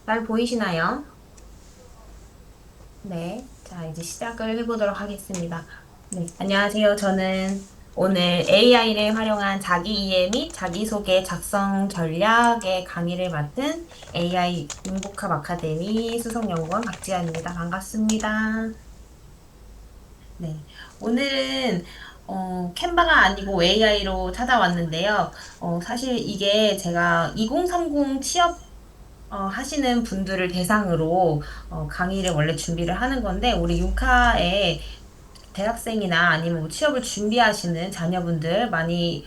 잘 보이시나요? 네. 자, 이제 시작을 해보도록 하겠습니다. 네. 안녕하세요. 저는 오늘 AI를 활용한 자기 이해 및 자기소개 작성 전략의 강의를 맡은 AI 융복합 아카데미 수석연구원 박지연입니다. 반갑습니다. 네. 오늘은 캔바가 아니고 AI로 찾아왔는데요. 사실 이게 제가 2030 취업 하시는 분들을 대상으로 강의를 원래 준비를 하는 건데, 우리 유카에 대학생이나 아니면 뭐 취업을 준비하시는 자녀분들 많이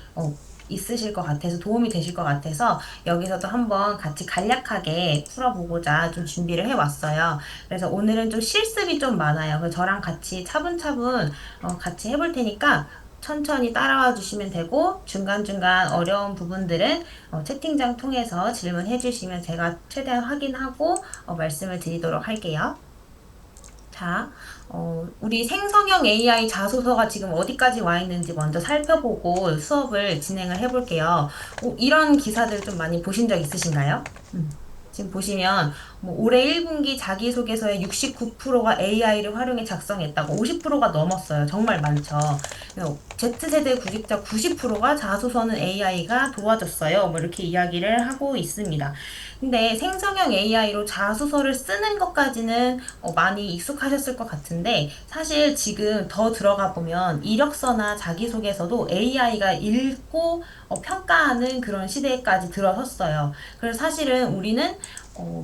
있으실 것 같아서 도움이 되실 것 같아서 여기서도 한번 같이 간략하게 풀어보고자 좀 준비를 해왔어요. 그래서 오늘은 좀 실습이 좀 많아요. 그래서 저랑 같이 차분차분 같이 해볼 테니까 천천히 따라와 주시면 되고, 중간중간 어려운 부분들은 채팅창 통해서 질문해 주시면 제가 최대한 확인하고 말씀을 드리도록 할게요. 자, 우리 생성형 AI 자소서가 지금 어디까지 와 있는지 먼저 살펴보고 수업을 진행을 해볼게요. 이런 기사들 좀 많이 보신 적 있으신가요? 지금 보시면 뭐 올해 1분기 자기소개서의 69%가 AI를 활용해 작성했다고, 50%가 넘었어요. 정말 많죠. Z세대 구직자 90%가 자소서는 AI가 도와줬어요. 뭐 이렇게 이야기를 하고 있습니다. 근데 생성형 AI로 자소서를 쓰는 것까지는 많이 익숙하셨을 것 같은데, 사실 지금 더 들어가 보면 이력서나 자기소개서도 AI가 읽고 평가하는 그런 시대까지 들어섰어요. 그래서 사실은 우리는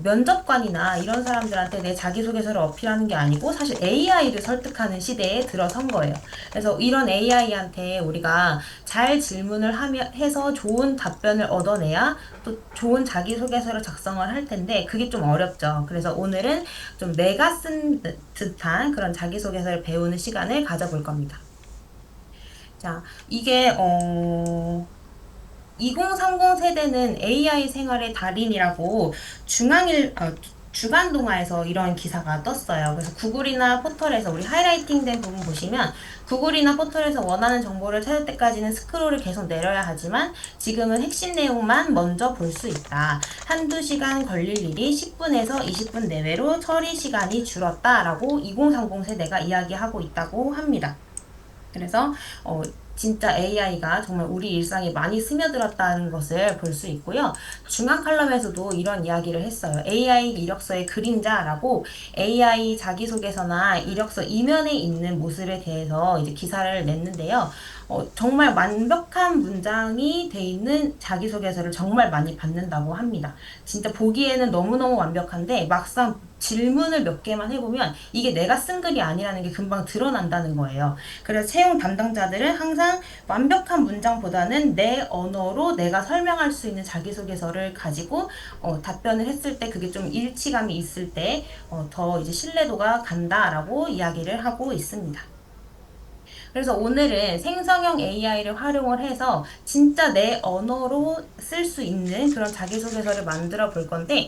면접관이나 이런 사람들한테 내 자기소개서를 어필하는 게 아니고 사실 AI를 설득하는 시대에 들어선 거예요. 그래서 이런 AI한테 우리가 잘 질문을 해서 좋은 답변을 얻어내야 또 좋은 자기소개서를 작성을 할 텐데, 그게 좀 어렵죠. 그래서 오늘은 좀 내가 쓴 듯한 그런 자기소개서를 배우는 시간을 가져볼 겁니다. 자, 이게 2030 세대는 AI 생활의 달인이라고 주간동화에서 이런 기사가 떴어요. 그래서 구글이나 포털에서 우리 하이라이팅 된 부분 보시면, 구글이나 포털에서 원하는 정보를 찾을 때까지는 스크롤을 계속 내려야 하지만 지금은 핵심 내용만 먼저 볼 수 있다. 한두 시간 걸릴 일이 10분에서 20분 내외로 처리 시간이 줄었다라고 2030 세대가 이야기하고 있다고 합니다. 그래서 진짜 AI가 정말 우리 일상에 많이 스며들었다는 것을 볼 수 있고요. 중간 칼럼에서도 이런 이야기를 했어요. AI 이력서의 그림자라고, AI 자기소개서나 이력서 이면에 있는 모습에 대해서 이제 기사를 냈는데요. 정말 완벽한 문장이 돼 있는 자기소개서를 정말 많이 받는다고 합니다. 진짜 보기에는 너무너무 완벽한데 막상 질문을 몇 개만 해보면 이게 내가 쓴 글이 아니라는 게 금방 드러난다는 거예요. 그래서 채용 담당자들은 항상 완벽한 문장보다는 내 언어로 내가 설명할 수 있는 자기소개서를 가지고 답변을 했을 때 그게 좀 일치감이 있을 때 더 이제 신뢰도가 간다라고 이야기를 하고 있습니다. 그래서 오늘은 생성형 AI를 활용을 해서 진짜 내 언어로 쓸 수 있는 그런 자기소개서를 만들어 볼 건데,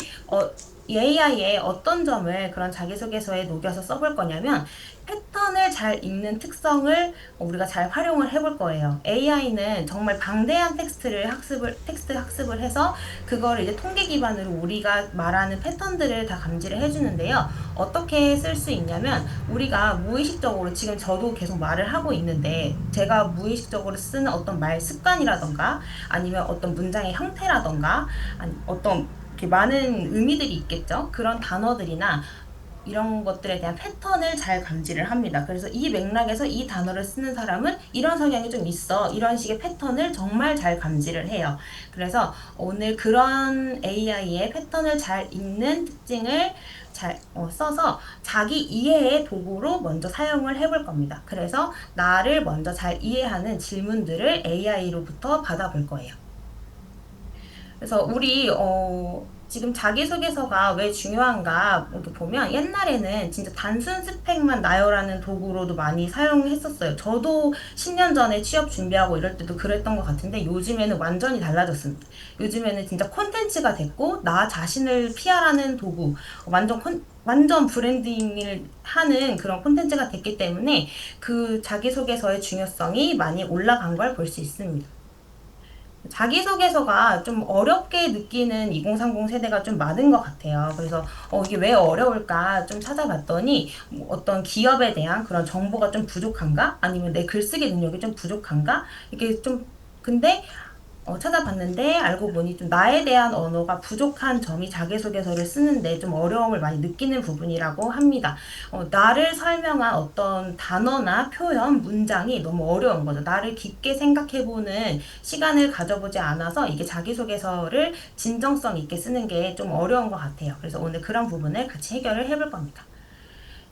AI의 어떤 점을 그런 자기소개서에 녹여서 써볼 거냐면, 패턴을 잘 읽는 특성을 우리가 잘 활용을 해볼 거예요. AI는 정말 방대한 텍스트 학습을 해서 그거를 이제 통계 기반으로 우리가 말하는 패턴들을 다 감지를 해주는데요. 어떻게 쓸 수 있냐면, 우리가 무의식적으로 지금 저도 계속 말을 하고 있는데 제가 무의식적으로 쓰는 어떤 말 습관이라던가 아니면 어떤 문장의 형태라던가 아니 어떤 이렇게 많은 의미들이 있겠죠. 그런 단어들이나 이런 것들에 대한 패턴을 잘 감지를 합니다. 그래서 이 맥락에서 이 단어를 쓰는 사람은 이런 성향이 좀 있어. 이런 식의 패턴을 정말 잘 감지를 해요. 그래서 오늘 그런 AI의 패턴을 잘 읽는 특징을 잘 써서 자기 이해의 도구로 먼저 사용을 해볼 겁니다. 그래서 나를 먼저 잘 이해하는 질문들을 AI로부터 받아볼 거예요. 그래서 우리 지금 자기소개서가 왜 중요한가 이렇게 보면, 옛날에는 진짜 단순 스펙만 나열하는 도구로도 많이 사용했었어요. 저도 10년 전에 취업 준비하고 이럴 때도 그랬던 것 같은데, 요즘에는 완전히 달라졌습니다. 요즘에는 진짜 콘텐츠가 됐고 나 자신을 PR하는 도구, 완전 브랜딩을 하는 그런 콘텐츠가 됐기 때문에 그 자기소개서의 중요성이 많이 올라간 걸 볼 수 있습니다. 자기소개서가 좀 어렵게 느끼는 2030 세대가 좀 많은 것 같아요. 그래서 이게 왜 어려울까 좀 찾아봤더니 뭐 어떤 기업에 대한 그런 정보가 좀 부족한가? 아니면 내 글쓰기 능력이 좀 부족한가? 이게 좀 근데 찾아봤는데 알고 보니 좀 나에 대한 언어가 부족한 점이 자기소개서를 쓰는데 좀 어려움을 많이 느끼는 부분이라고 합니다. 나를 설명한 어떤 단어나 표현, 문장이 너무 어려운 거죠. 나를 깊게 생각해보는 시간을 가져보지 않아서 이게 자기소개서를 진정성 있게 쓰는 게 좀 어려운 것 같아요. 그래서 오늘 그런 부분을 같이 해결을 해볼 겁니다.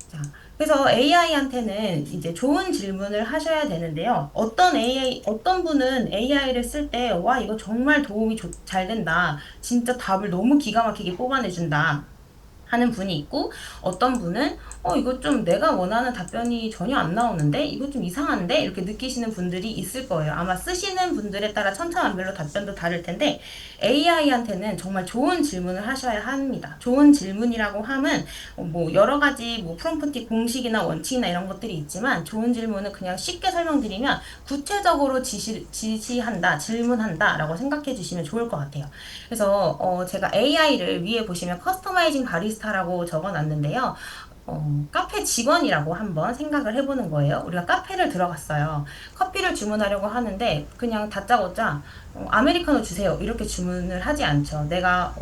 자, 그래서 AI한테는 이제 좋은 질문을 하셔야 되는데요. 어떤 분은 AI를 쓸 때, 와, 이거 정말 도움이 잘 된다. 진짜 답을 너무 기가 막히게 뽑아내준다. 하는 분이 있고 어떤 분은 이거 좀 내가 원하는 답변이 전혀 안 나오는데 이거 좀 이상한데 이렇게 느끼시는 분들이 있을 거예요. 아마 쓰시는 분들에 따라 천차만별로 답변도 다를 텐데 AI한테는 정말 좋은 질문을 하셔야 합니다. 좋은 질문이라고 하면 뭐 여러 가지 뭐 프롬프트 공식이나 원칙이나 이런 것들이 있지만 좋은 질문은 그냥 쉽게 설명드리면 구체적으로 지시한다, 질문한다 라고 생각해 주시면 좋을 것 같아요. 그래서 제가 AI를 위에 보시면 커스터마이징 바리스타라고 적어놨는데요. 카페 직원이라고 한번 생각을 해보는 거예요. 우리가 카페를 들어갔어요. 커피를 주문하려고 하는데 그냥 다짜고짜 아메리카노 주세요 이렇게 주문을 하지 않죠. 내가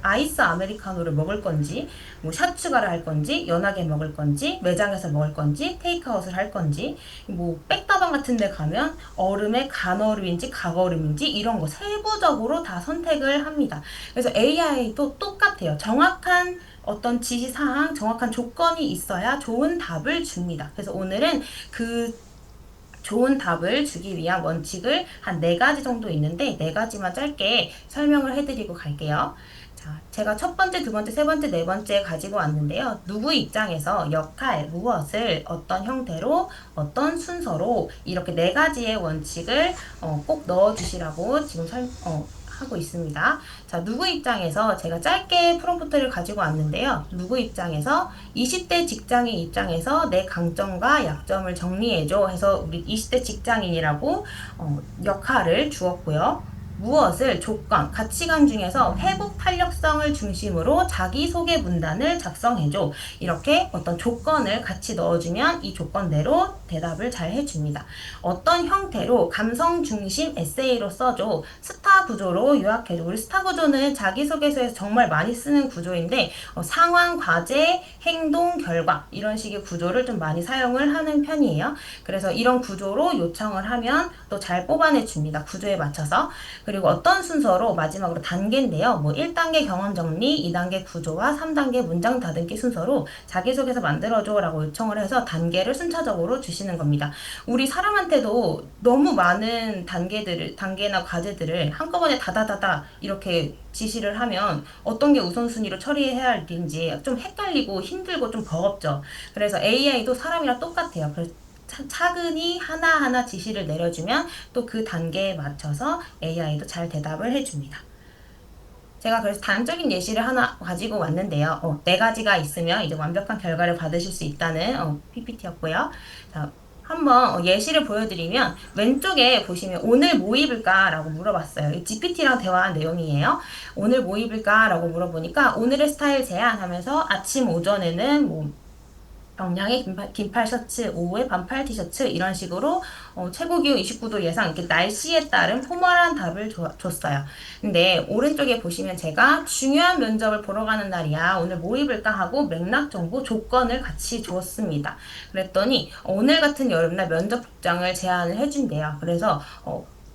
아이스 아메리카노를 먹을 건지 뭐 샷 추가를 할 건지 연하게 먹을 건지 매장에서 먹을 건지 테이크아웃을 할 건지 뭐 백다방 같은 데 가면 얼음에 간얼음인지 각얼음인지 이런 거 세부적으로 다 선택을 합니다. 그래서 AI도 똑같아요. 정확한 어떤 지시사항, 정확한 조건이 있어야 좋은 답을 줍니다. 그래서 오늘은 그 좋은 답을 주기 위한 원칙을 한 4가지 정도 있는데 4가지만 짧게 설명을 해드리고 갈게요. 자, 제가 첫 번째, 두 번째, 세 번째, 네 번째 가지고 왔는데요. 누구 입장에서 역할, 무엇을 어떤 형태로, 어떤 순서로 이렇게 4가지의 원칙을 꼭 넣어주시라고 지금 하고 있습니다. 자, 누구 입장에서 제가 짧게 프롬프트를 가지고 왔는데요. 누구 입장에서 20대 직장인 입장에서 내 강점과 약점을 정리해줘 해서 우리 20대 직장인이라고 역할을 주었고요. 무엇을 조건, 가치관 중에서 회복 탄력성을 중심으로 자기소개 문단을 작성해줘. 이렇게 어떤 조건을 같이 넣어주면 이 조건대로 대답을 잘 해줍니다. 어떤 형태로 감성 중심 에세이로 써줘. 스타 구조로 요약해줘. 우리 스타 구조는 자기소개서에서 정말 많이 쓰는 구조인데 상황, 과제, 행동, 결과 이런 식의 구조를 좀 많이 사용을 하는 편이에요. 그래서 이런 구조로 요청을 하면 또 잘 뽑아내 줍니다. 구조에 맞춰서. 그리고 어떤 순서로 마지막으로 단계인데요. 뭐 1단계 경험 정리, 2단계 구조와 3단계 문장 다듬기 순서로 자기소개서 만들어줘 라고 요청을 해서 단계를 순차적으로 주시는 겁니다. 우리 사람한테도 너무 많은 단계나 과제들을 한꺼번에 다다다다 이렇게 지시를 하면 어떤 게 우선순위로 처리해야 할지 좀 헷갈리고 힘들고 좀 버겁죠. 그래서 AI도 사람이랑 똑같아요. 그래서 차근히 하나하나 지시를 내려주면 또 그 단계에 맞춰서 AI도 잘 대답을 해줍니다. 제가 그래서 단적인 예시를 하나 가지고 왔는데요. 4가지가 있으면 이제 완벽한 결과를 받으실 수 있다는 PPT였고요. 자, 한번 예시를 보여드리면 왼쪽에 보시면 오늘 뭐 입을까? 라고 물어봤어요. GPT랑 대화한 내용이에요. 오늘 뭐 입을까? 라고 물어보니까 오늘의 스타일 제안하면서 아침 오전에는 뭐 정량의 긴팔 셔츠, 오후에 반팔 티셔츠 이런 식으로 최고 기온 29도 예상 이렇게 날씨에 따른 포멀한 답을 줬어요. 근데 오른쪽에 보시면 제가 중요한 면접을 보러 가는 날이야. 오늘 뭐 입을까 하고 맥락 정보 조건을 같이 주었습니다. 그랬더니 오늘 같은 여름날 면접 복장을 제안을 해준대요. 그래서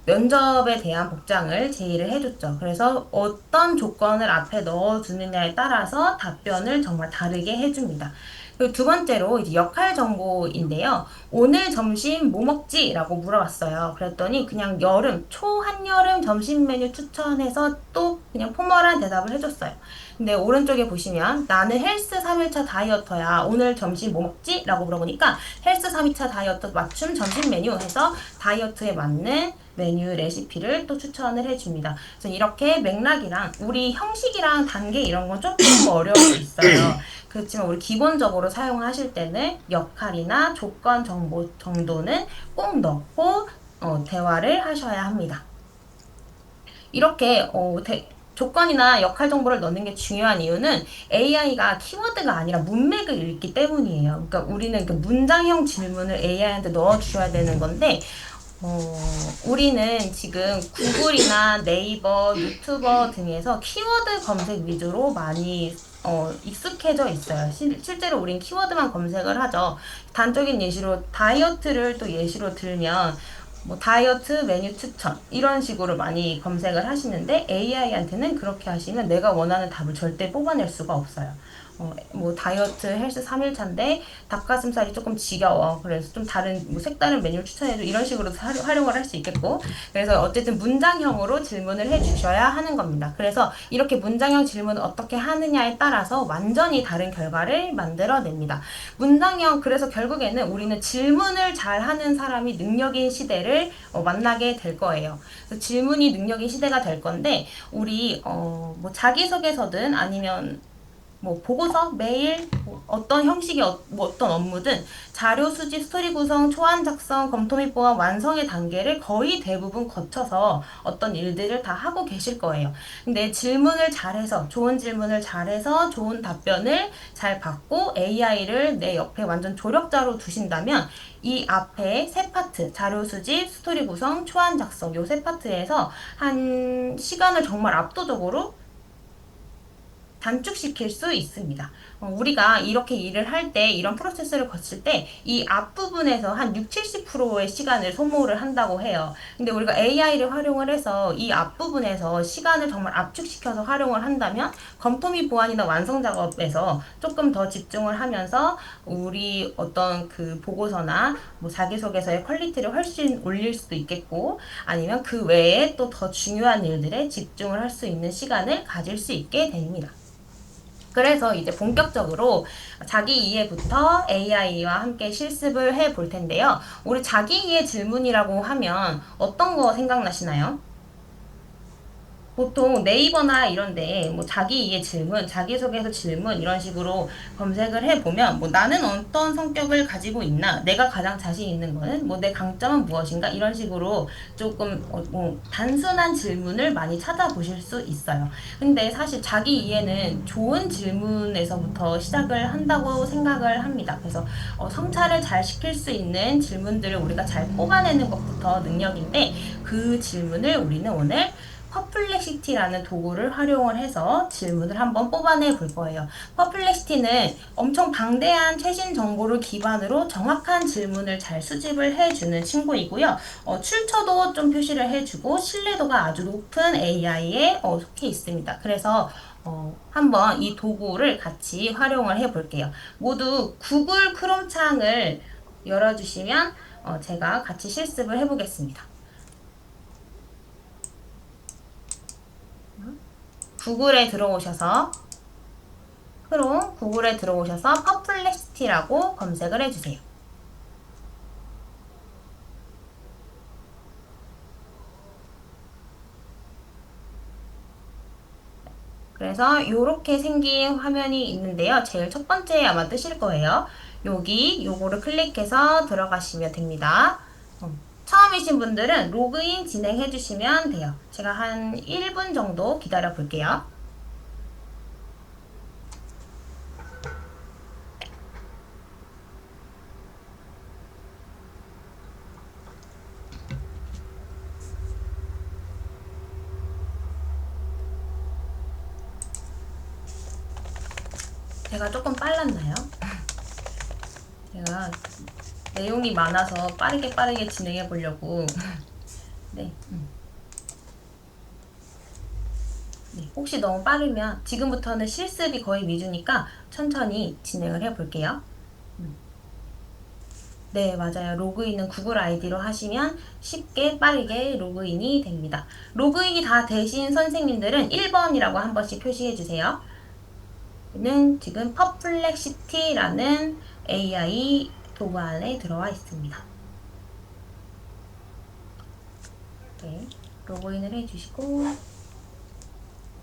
면접에 대한 복장을 제의를 해줬죠. 그래서 어떤 조건을 앞에 넣어주느냐에 따라서 답변을 정말 다르게 해줍니다. 그리고 두 번째로 이제 역할 정보인데요. 오늘 점심 뭐 먹지? 라고 물어봤어요. 그랬더니 그냥 초한여름 점심 메뉴 추천해서 또 그냥 포멀한 대답을 해줬어요. 근데 오른쪽에 보시면 나는 헬스 3일차 다이어터야. 오늘 점심 뭐 먹지? 라고 물어보니까 헬스 3일차 다이어터 맞춤 점심 메뉴 해서 다이어트에 맞는 메뉴 레시피를 또 추천을 해줍니다. 그래서 이렇게 맥락이랑 우리 형식이랑 단계 이런 건 조금 어려울 수 있어요. 그렇지만 우리 기본적으로 사용하실 때는 역할이나 조건 정보 정도는 꼭 넣고 대화를 하셔야 합니다. 이렇게 조건이나 역할 정보를 넣는 게 중요한 이유는 AI가 키워드가 아니라 문맥을 읽기 때문이에요. 그러니까 우리는 그 문장형 질문을 AI한테 넣어주셔야 되는 건데, 우리는 지금 구글이나 네이버, 유튜버 등에서 키워드 검색 위주로 많이 익숙해져 있어요. 실제로 우린 키워드만 검색을 하죠. 단적인 예시로 다이어트를 또 예시로 들면 뭐 다이어트 메뉴 추천 이런 식으로 많이 검색을 하시는데 AI한테는 그렇게 하시면 내가 원하는 답을 절대 뽑아낼 수가 없어요. 뭐 다이어트 헬스 3일차인데 닭가슴살이 조금 지겨워. 그래서 좀 다른 뭐 색다른 메뉴를 추천해줘. 이런 식으로 활용을 할 수 있겠고. 그래서 어쨌든 문장형으로 질문을 해주셔야 하는 겁니다. 그래서 이렇게 문장형 질문을 어떻게 하느냐에 따라서 완전히 다른 결과를 만들어냅니다. 문장형, 그래서 결국에는 우리는 질문을 잘 하는 사람이 능력인 시대를 만나게 될 거예요. 그래서 질문이 능력인 시대가 될 건데, 우리 뭐 자기소개서든 아니면 뭐 보고서, 메일, 뭐 어떤 형식의 뭐 어떤 업무든 자료 수집, 스토리 구성, 초안 작성, 검토 및 보완, 완성의 단계를 거의 대부분 거쳐서 어떤 일들을 다 하고 계실 거예요. 근데 질문을 잘해서, 좋은 질문을 잘해서 좋은 답변을 잘 받고 AI를 내 옆에 완전 조력자로 두신다면 이 앞에 세 파트, 자료 수집, 스토리 구성, 초안 작성, 요 세 파트에서 한 시간을 정말 압도적으로 단축시킬 수 있습니다. 우리가 이렇게 일을 할 때, 이런 프로세스를 거칠 때, 이 앞부분에서 한 6, 70%의 시간을 소모를 한다고 해요. 근데 우리가 AI를 활용을 해서 이 앞부분에서 시간을 정말 압축시켜서 활용을 한다면, 검토 및 보완이나 완성 작업에서 조금 더 집중을 하면서, 우리 어떤 그 보고서나 뭐 자기소개서의 퀄리티를 훨씬 올릴 수도 있겠고, 아니면 그 외에 또 더 중요한 일들에 집중을 할 수 있는 시간을 가질 수 있게 됩니다. 그래서 이제 본격적으로 자기 이해부터 AI와 함께 실습을 해 볼 텐데요. 우리 자기 이해 질문이라고 하면 어떤 거 생각나시나요? 보통 네이버나 이런데 뭐 자기 이해 질문, 자기소개서 질문 이런 식으로 검색을 해보면 뭐 나는 어떤 성격을 가지고 있나, 내가 가장 자신 있는 거는 뭐 내 강점은 무엇인가 이런 식으로 조금 뭐 단순한 질문을 많이 찾아보실 수 있어요. 근데 사실 자기 이해는 좋은 질문에서부터 시작을 한다고 생각을 합니다. 그래서 성찰을 잘 시킬 수 있는 질문들을 우리가 잘 뽑아내는 것부터 능력인데, 그 질문을 우리는 오늘 퍼플렉시티라는 도구를 활용을 해서 질문을 한번 뽑아내 볼 거예요. 퍼플렉시티는 엄청 방대한 최신 정보를 기반으로 정확한 질문을 잘 수집을 해주는 친구이고요. 출처도 좀 표시를 해주고 신뢰도가 아주 높은 AI에 속해 있습니다. 그래서 한번 이 도구를 같이 활용을 해 볼게요. 모두 구글 크롬 창을 열어주시면 제가 같이 실습을 해보겠습니다. 구글에 들어오셔서 구글에 들어오셔서 퍼플렉시티라고 검색을 해주세요. 그래서 이렇게 생긴 화면이 있는데요. 제일 첫 번째 아마 뜨실 거예요. 요거를 클릭해서 들어가시면 됩니다. 처음이신 분들은 로그인 진행해 주시면 돼요. 제가 한 1분 정도 기다려 볼게요. 제가 조금 빨랐나요? 제가 내용이 많아서 빠르게 진행해 보려고. 네. 네. 혹시 너무 빠르면 지금부터는 실습이 거의 위주니까 천천히 진행을 해 볼게요. 네, 맞아요. 로그인은 구글 아이디로 하시면 쉽게 빠르게 로그인이 됩니다. 로그인이 다 되신 선생님들은 1번이라고 한 번씩 표시해 주세요. 는 지금 퍼플렉시티라는 AI 도구 안에 들어와 있습니다. 네, 로그인을 해주시고,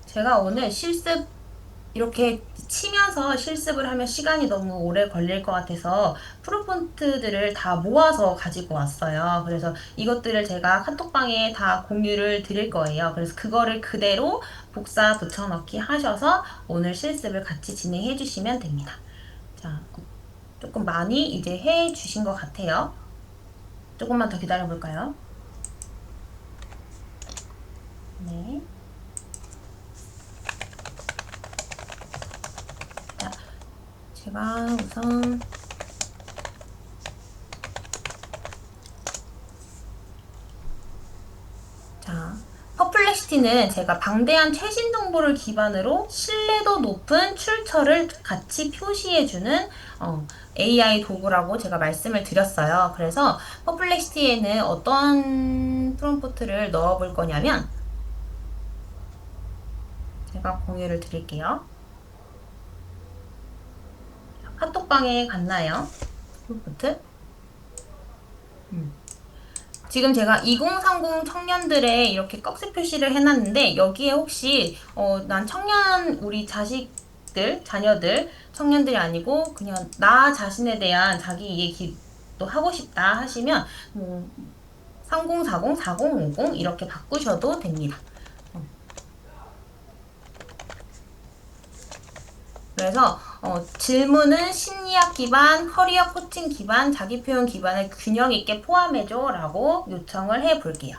제가 오늘 실습 이렇게 치면서 실습을 하면 시간이 너무 오래 걸릴 것 같아서 프롬프트들을 다 모아서 가지고 왔어요. 그래서 이것들을 제가 카톡방에 다 공유를 드릴 거예요. 그래서 그거를 그대로 복사 붙여넣기 하셔서 오늘 실습을 같이 진행해 주시면 됩니다. 자, 조금 많이 이제 해 주신 것 같아요. 조금만 더 기다려 볼까요? 네. 자, 제가 우선 자, 퍼플렉시티는 제가 방대한 최신 정보를 기반으로 신뢰도 높은 출처를 같이 표시해주는 AI 도구라고 제가 말씀을 드렸어요. 그래서 퍼플렉시티에는 어떤 프롬프트를 넣어볼 거냐면 제가 공유를 드릴게요. 카톡방에 갔나요? 프롬프트? 지금 제가 2030 청년들의 이렇게 꺽쇠 표시를 해놨는데 여기에 혹시 난 청년 우리 자식들 자녀들 청년들이 아니고 그냥 나 자신에 대한 자기 얘기도 하고 싶다 하시면 3040 4050 이렇게 바꾸셔도 됩니다. 그래서 질문은 심리학 기반, 커리어 코칭 기반, 자기 표현 기반을 균형 있게 포함해줘 라고 요청을 해 볼게요.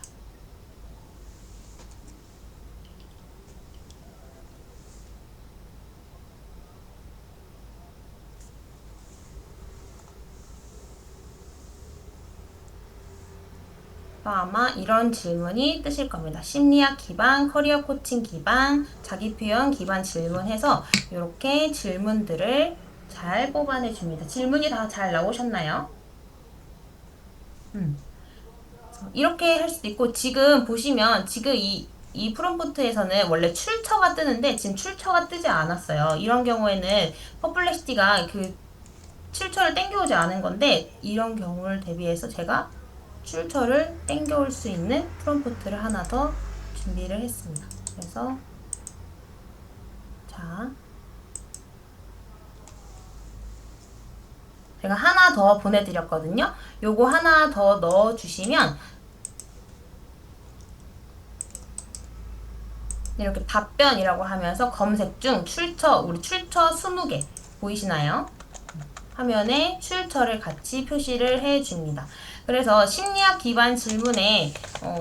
아마 이런 질문이 뜨실 겁니다. 심리학 기반, 커리어 코칭 기반, 자기 표현 기반 질문해서 이렇게 질문들을 잘 뽑아내 줍니다. 질문이 다 잘 나오셨나요? 이렇게 할 수도 있고 지금 보시면 지금 이 프롬프트에서는 원래 출처가 뜨는데 지금 출처가 뜨지 않았어요. 이런 경우에는 퍼플렉시티가 그 출처를 땡겨오지 않은 건데 이런 경우를 대비해서 제가 출처를 땡겨올 수 있는 프롬프트를 하나 더 준비를 했습니다. 그래서 자 제가 하나 더 보내드렸거든요. 요거 하나 더 넣어주시면 이렇게 답변이라고 하면서 검색 중 출처 우리 출처 20개 보이시나요? 화면에 출처를 같이 표시를 해줍니다. 그래서 심리학 기반 질문에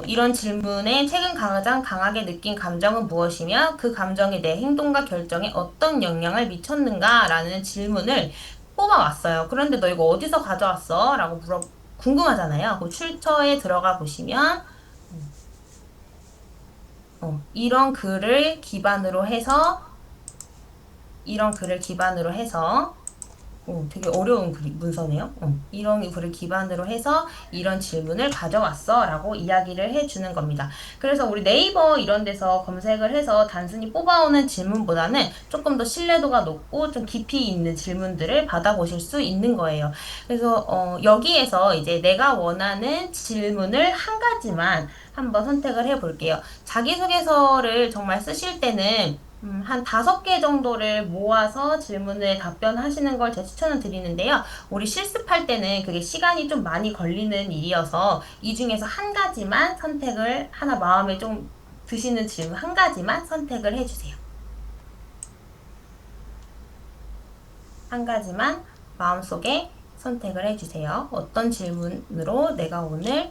이런 질문에 최근 가장 강하게 느낀 감정은 무엇이며 그 감정이 내 행동과 결정에 어떤 영향을 미쳤는가 라는 질문을 뽑아왔어요. 그런데 너 이거 어디서 가져왔어? 라고 궁금하잖아요. 그 출처에 들어가 보시면 이런 글을 기반으로 해서 되게 어려운 문서네요. 이런 글을 기반으로 해서 이런 질문을 가져왔어 라고 이야기를 해주는 겁니다. 그래서 우리 네이버 이런 데서 검색을 해서 단순히 뽑아오는 질문보다는 조금 더 신뢰도가 높고 좀 깊이 있는 질문들을 받아보실 수 있는 거예요. 그래서 여기에서 이제 내가 원하는 질문을 한 가지만 한번 선택을 해 볼게요. 자기소개서를 정말 쓰실 때는 한 5개 정도를 모아서 질문에 답변하시는 걸 제 추천을 드리는데요. 우리 실습할 때는 그게 시간이 좀 많이 걸리는 일이어서 이 중에서 한 가지만 선택을 하나 마음에 좀 드시는 질문 한 가지만 선택을 해주세요. 한 가지만 마음속에 선택을 해주세요. 어떤 질문으로 내가 오늘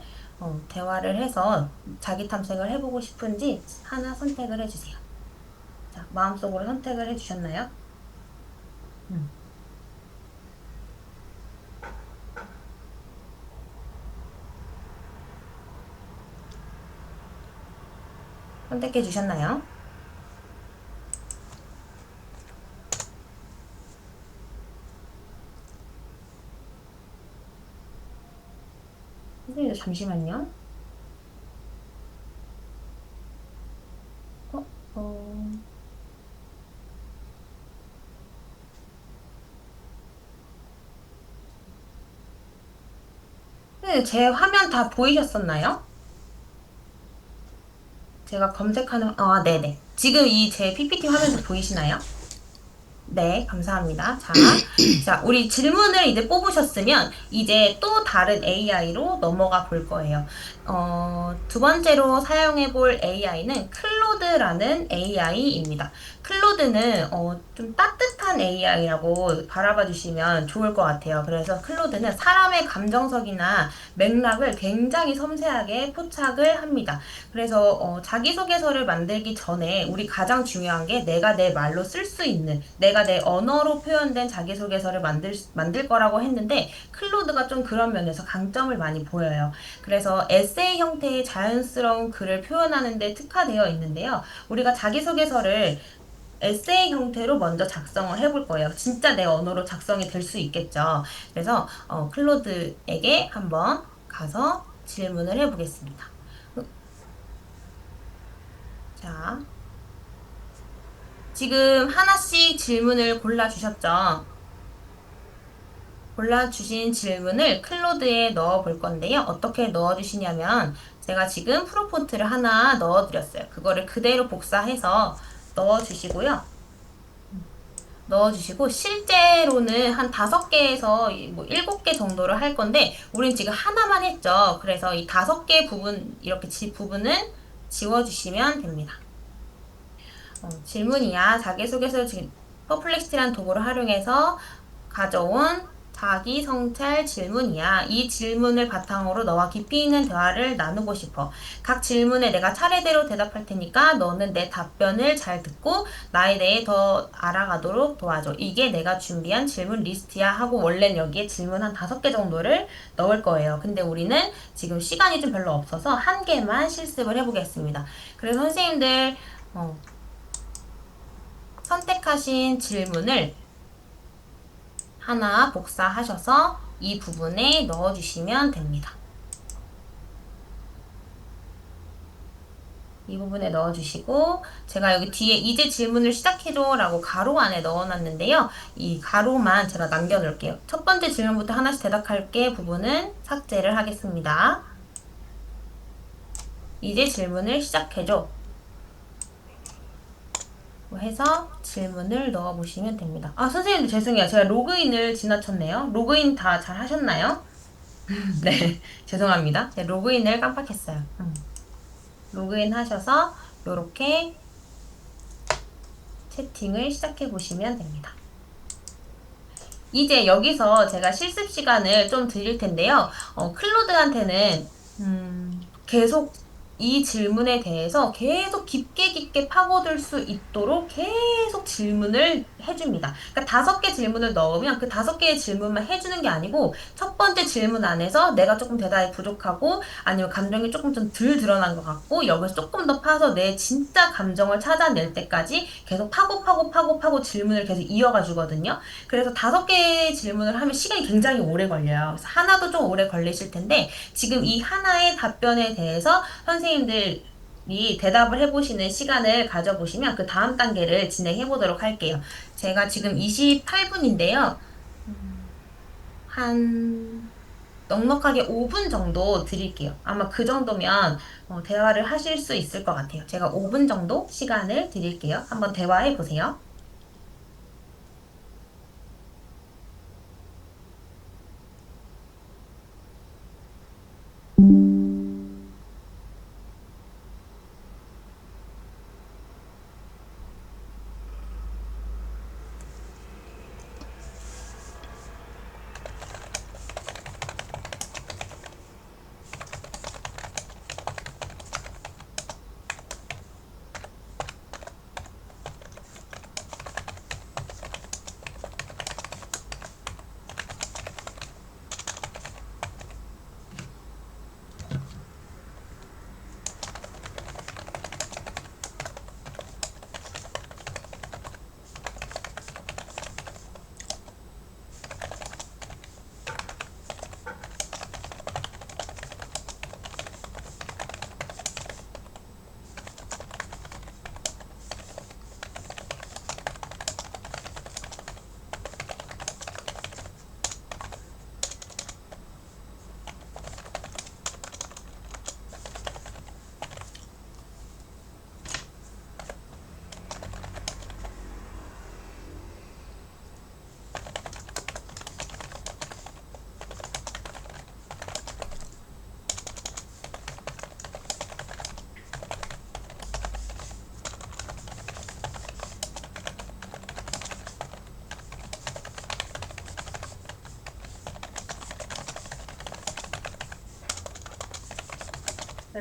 대화를 해서 자기 탐색을 해보고 싶은지 하나 선택을 해주세요. 자, 마음속으로 선택을 해주셨나요? 선택해 주셨나요? 선생님, 잠시만요. 어, 어. 네, 제 화면 다 보이셨었나요? 제가 검색하는, 네네. 지금 이 제 PPT 화면도 보이시나요? 네, 감사합니다. 자, 우리 질문을 이제 뽑으셨으면 이제 또 다른 AI로 넘어가 볼 거예요. 두 번째로 사용해 볼 AI는 클로드라는 AI입니다. 클로드는 좀 따뜻한 AI라고 바라봐 주시면 좋을 것 같아요. 그래서 클로드는 사람의 감정석이나 맥락을 굉장히 섬세하게 포착을 합니다. 그래서 자기소개서를 만들기 전에 우리 가장 중요한 게 내가 내 말로 쓸 수 있는, 내가 내 언어로 표현된 자기소개서를 만들 거라고 했는데 클로드가 좀 그런 면에서 강점을 많이 보여요. 그래서 에세이 형태의 자연스러운 글을 표현하는 데 특화되어 있는데요. 우리가 자기소개서를 에세이 형태로 먼저 작성을 해볼 거예요. 진짜 내 언어로 작성이 될 수 있겠죠. 그래서 클로드에게 한번 가서 질문을 해보겠습니다. 자, 지금 하나씩 질문을 골라주셨죠? 골라주신 질문을 클로드에 넣어 볼 건데요. 어떻게 넣어주시냐면 제가 지금 프롬프트를 하나 넣어드렸어요. 그거를 그대로 복사해서 넣어주시고요. 넣어주시고 실제로는 한 5개에서 뭐 7개 정도를 할 건데 우린 지금 하나만 했죠. 그래서 이 5개 부분 이렇게 부분은 지워주시면 됩니다. 질문이야. 자기소개서 퍼플렉시티라는 도구를 활용해서 가져온 자기 성찰 질문이야. 이 질문을 바탕으로 너와 깊이 있는 대화를 나누고 싶어. 각 질문에 내가 차례대로 대답할 테니까 너는 내 답변을 잘 듣고 나에 대해 더 알아가도록 도와줘. 이게 내가 준비한 질문 리스트야 하고 원래는 여기에 질문 한 5개 정도를 넣을 거예요. 근데 우리는 지금 시간이 좀 별로 없어서 1개만 실습을 해보겠습니다. 그래서 선생님들 선택하신 질문을 하나 복사하셔서 이 부분에 넣어주시면 됩니다. 이 부분에 넣어주시고 제가 여기 뒤에 이제 질문을 시작해줘 라고 가로 안에 넣어놨는데요. 이 가로만 제가 남겨놓을게요. 첫 번째 질문부터 하나씩 대답할게 부분은 삭제를 하겠습니다. 이제 질문을 시작해줘 해서 질문을 넣어보시면 됩니다. 아, 선생님들 죄송해요. 제가 로그인을 지나쳤네요. 로그인 다 잘 하셨나요? 네, 죄송합니다. 제가 로그인을 깜빡했어요. 로그인 하셔서 이렇게 채팅을 시작해 보시면 됩니다. 이제 여기서 제가 실습 시간을 좀 드릴 텐데요. 클로드한테는 계속 이 질문에 대해서 계속 깊게 파고들 수 있도록 계속 질문을 해줍니다. 그러니까 5개 질문을 넣으면 그 5개의 질문만 해주는 게 아니고 첫 번째 질문 안에서 내가 조금 대답이 부족하고 아니면 감정이 조금 좀 덜 드러난 것 같고 여기서 조금 더 파서 내 진짜 감정을 찾아낼 때까지 계속 파고 질문을 계속 이어가 주거든요. 그래서 5개의 질문을 하면 시간이 굉장히 오래 걸려요. 그래서 하나도 좀 오래 걸리실 텐데 지금 이 하나의 답변에 대해서 선생님들이 대답을 해보시는 시간을 가져보시면 그 다음 단계를 진행해 보도록 할게요. 제가 지금 28분인데요. 한 넉넉하게 5분 정도 드릴게요. 아마 그 정도면 대화를 하실 수 있을 것 같아요. 제가 5분 정도 시간을 드릴게요. 한번 대화해 보세요.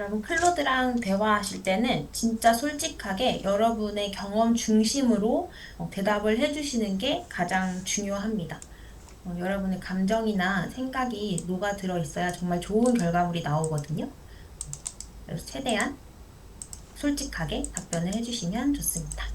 여러분 클로드랑 대화하실 때는 진짜 솔직하게 여러분의 경험 중심으로 대답을 해주시는 게 가장 중요합니다. 여러분의 감정이나 생각이 녹아들어 있어야 정말 좋은 결과물이 나오거든요. 그래서 최대한 솔직하게 답변을 해주시면 좋습니다.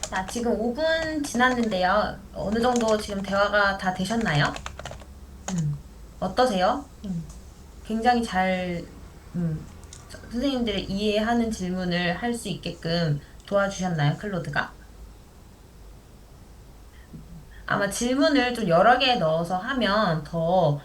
자, 지금 5분 지났는데요. 어느 정도 지금 대화가 다 되셨나요? 어떠세요? 굉장히 잘, 선생님들을 이해하는 질문을 할 수 있게끔 도와주셨나요, 클로드가? 아마 질문을 좀 여러 개 넣어서 하면 더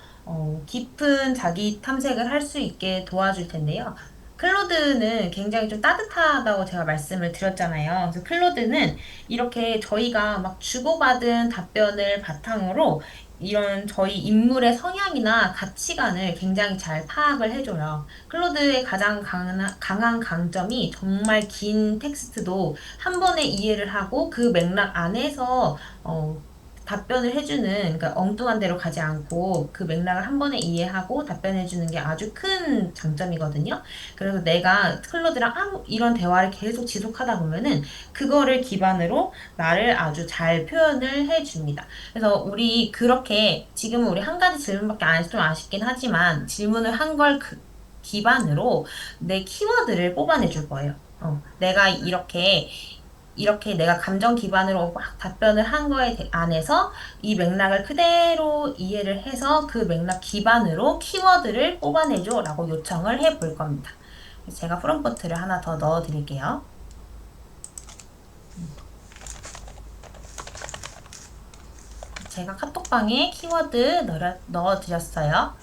깊은 자기 탐색을 할 수 있게 도와줄 텐데요. 클로드는 굉장히 좀 따뜻하다고 제가 말씀을 드렸잖아요. 그래서 클로드는 이렇게 저희가 막 주고받은 답변을 바탕으로 이런 저희 인물의 성향이나 가치관을 굉장히 잘 파악을 해줘요. 클로드의 가장 강한 강점이 정말 긴 텍스트도 한 번에 이해를 하고 그 맥락 안에서 답변을 해주는, 그러니까 엉뚱한 데로 가지 않고 그 맥락을 한 번에 이해하고 답변해주는 게 아주 큰 장점이거든요. 그래서 내가 클로드랑 이런 대화를 계속 지속하다 보면은 그거를 기반으로 나를 아주 잘 표현을 해줍니다. 그래서 우리 그렇게 지금은 우리 한 가지 질문밖에 안 해서 좀 아쉽긴 하지만 질문을 한 걸 기반으로 내 키워드를 뽑아내 줄 거예요. 내가 이렇게 내가 감정 기반으로 막 답변을 한 거에 안에서 이 맥락을 그대로 이해를 해서 그 맥락 기반으로 키워드를 뽑아내줘 라고 요청을 해 볼 겁니다. 제가 프롬프트를 하나 더 넣어 드릴게요. 제가 카톡방에 키워드 넣어 드렸어요.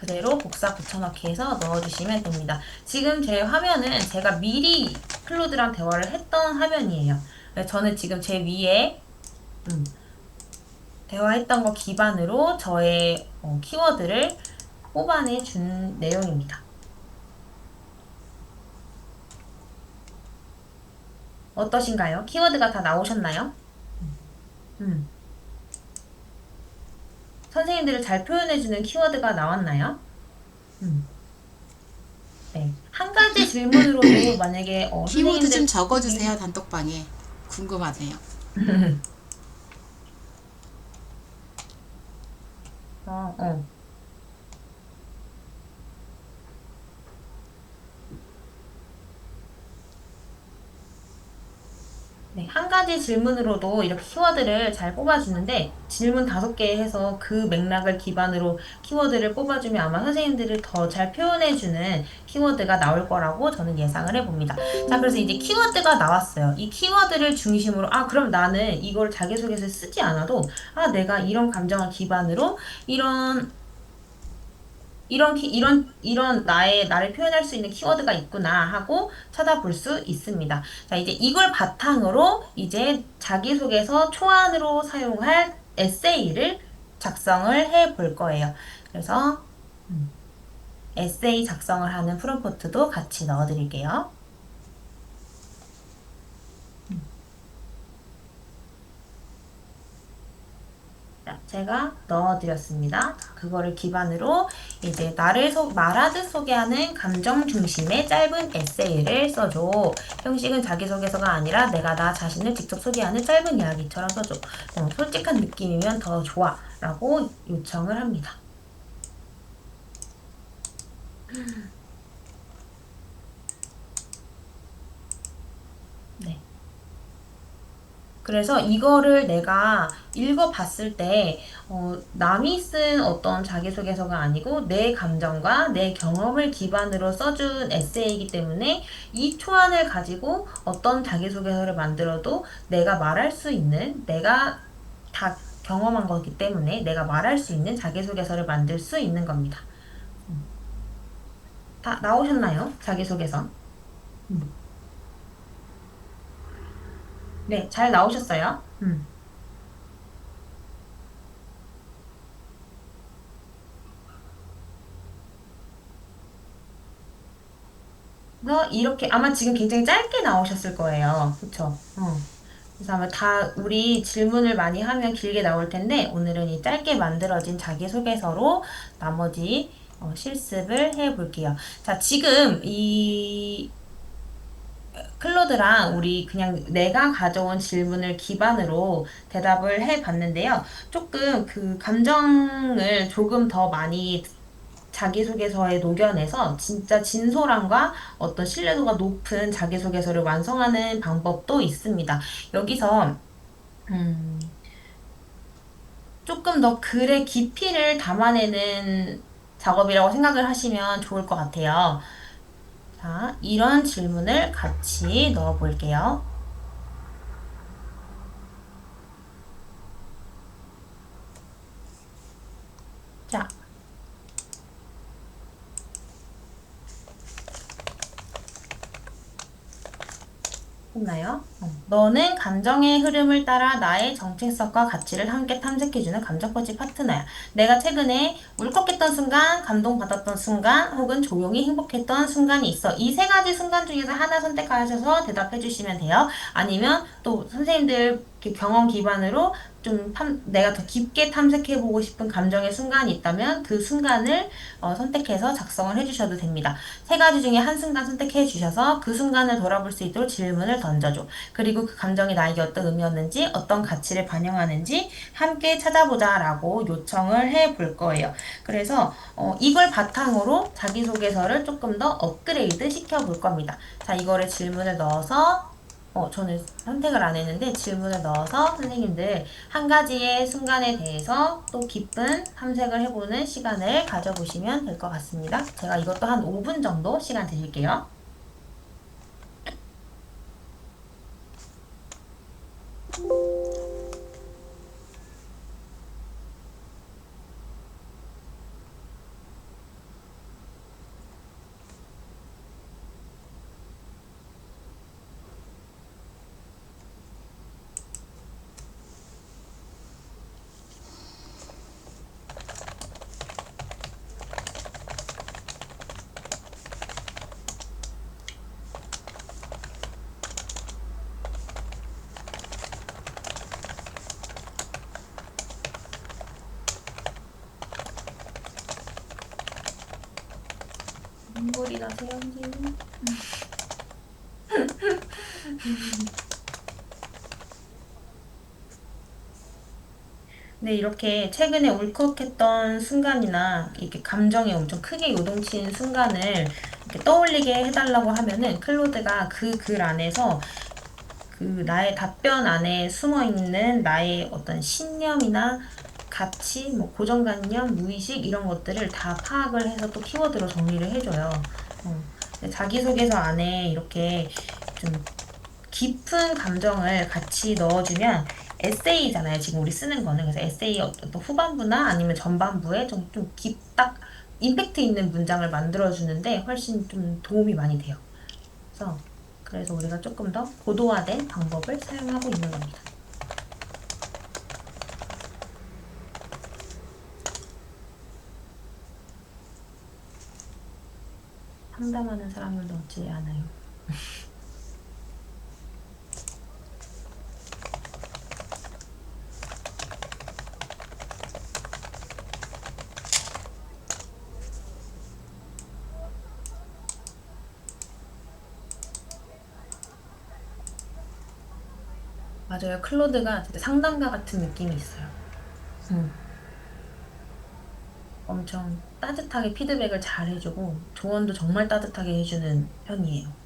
그대로 복사 붙여넣기 해서 넣어주시면 됩니다. 지금 제 화면은 제가 미리 클로드랑 대화를 했던 화면이에요. 저는 지금 제 위에 대화했던 거 기반으로 저의 키워드를 뽑아내 준 내용입니다. 어떠신가요? 키워드가 다 나오셨나요? 선생님들을 잘 표현해주는 키워드가 나왔나요? 네. 한 가지 질문으로도 만약에 키워드 좀 선생님들 적어주세요. 단톡방에. 궁금하네요. 어, 어. 네, 한 가지 질문으로도 이렇게 키워드를 잘 뽑아주는데 질문 5개 해서 그 맥락을 기반으로 키워드를 뽑아주면 아마 선생님들을 더 잘 표현해주는 키워드가 나올 거라고 저는 예상을 해봅니다. 자, 그래서 이제 키워드가 나왔어요. 이 키워드를 중심으로 그럼 나는 이걸 자기소개서에 쓰지 않아도 내가 이런 감정을 기반으로 이런 나를 표현할 수 있는 키워드가 있구나 하고 찾아볼 수 있습니다. 자, 이제 이걸 바탕으로 이제 자기소개서 초안으로 사용할 에세이를 작성을 해 볼 거예요. 그래서 에세이 작성을 하는 프롬프트도 같이 넣어 드릴게요. 제가 넣어드렸습니다. 그거를 기반으로 이제 말하듯 소개하는 감정 중심의 짧은 에세이를 써줘. 형식은 자기소개서가 아니라 내가 나 자신을 직접 소개하는 짧은 이야기처럼 써줘. 솔직한 느낌이면 더 좋아. 라고 요청을 합니다. 네. 그래서 이거를 내가 읽어봤을 때, 남이 쓴 어떤 자기소개서가 아니고 내 감정과 내 경험을 기반으로 써준 에세이이기 때문에 이 초안을 가지고 어떤 자기소개서를 만들어도 내가 말할 수 있는, 내가 다 경험한 거기 때문에 내가 말할 수 있는 자기소개서를 만들 수 있는 겁니다. 다 나오셨나요? 자기소개서? 네, 잘 나오셨어요? 그래서 이렇게 아마 지금 굉장히 짧게 나오셨을 거예요. 그쵸? 그래서 아마 다 우리 질문을 많이 하면 길게 나올 텐데 오늘은 이 짧게 만들어진 자기소개서로 나머지 실습을 해 볼게요. 자, 지금 이 클로드랑 우리 그냥 내가 가져온 질문을 기반으로 대답을 해 봤는데요. 조금 그 감정을 조금 더 많이 자기소개서에 녹여내서 진짜 진솔함과 어떤 신뢰도가 높은 자기소개서를 완성하는 방법도 있습니다. 여기서 음, 조금 더 글의 깊이를 담아내는 작업이라고 생각을 하시면 좋을 것 같아요. 자, 이런 질문을 같이 넣어 볼게요. 자, 했나요? 너는 감정의 흐름을 따라 나의 정체성과 가치를 함께 탐색해주는 감정코치 파트너야. 내가 최근에 울컥했던 순간, 감동받았던 순간, 혹은 조용히 행복했던 순간이 있어. 이 3가지 순간 중에서 하나 선택하셔서 대답해주시면 돼요. 아니면 또 선생님들 경험 기반으로 내가 더 깊게 탐색해보고 싶은 감정의 순간이 있다면 그 순간을 선택해서 작성을 해주셔도 됩니다. 3가지 중에 한 순간 선택해 주셔서 그 순간을 돌아볼 수 있도록 질문을 던져줘. 그리고 그 감정이 나에게 어떤 의미였는지, 어떤 가치를 반영하는지 함께 찾아보자 라고 요청을 해 볼 거예요. 그래서 이걸 바탕으로 자기소개서를 조금 더 업그레이드 시켜 볼 겁니다. 자, 이거를 질문을 넣어서 저는 선택을 안 했는데 질문을 넣어서 선생님들 한 가지의 순간에 대해서 또 깊은 탐색을 해보는 시간을 가져보시면 될 것 같습니다. 제가 이것도 한 5분 정도 시간 드릴게요. 안녕하세요, 선생님. 네, 이렇게 최근에 울컥했던 순간이나 이렇게 감정이 엄청 크게 요동친 순간을 이렇게 떠올리게 해달라고 하면은 클로드가 그 글 안에서 그 나의 답변 안에 숨어 있는 나의 어떤 신념이나 가치, 뭐 고정관념, 무의식 이런 것들을 다 파악을 해서 또 키워드로 정리를 해줘요. 자기소개서 안에 이렇게 좀 깊은 감정을 같이 넣어주면 에세이잖아요. 지금 우리 쓰는 거는. 그래서 에세이 어떤 후반부나 아니면 전반부에 좀 깊딱 임팩트 있는 문장을 만들어주는데 훨씬 좀 도움이 많이 돼요. 그래서 우리가 조금 더 고도화된 방법을 사용하고 있는 겁니다. 상담하는 사람을 넣지 않아요. 맞아요. 클로드가 진짜 상담가 같은 느낌이 있어요. 음. 엄청 따뜻하게 피드백을 잘 해주고 조언도 정말 따뜻하게 해주는 편이에요.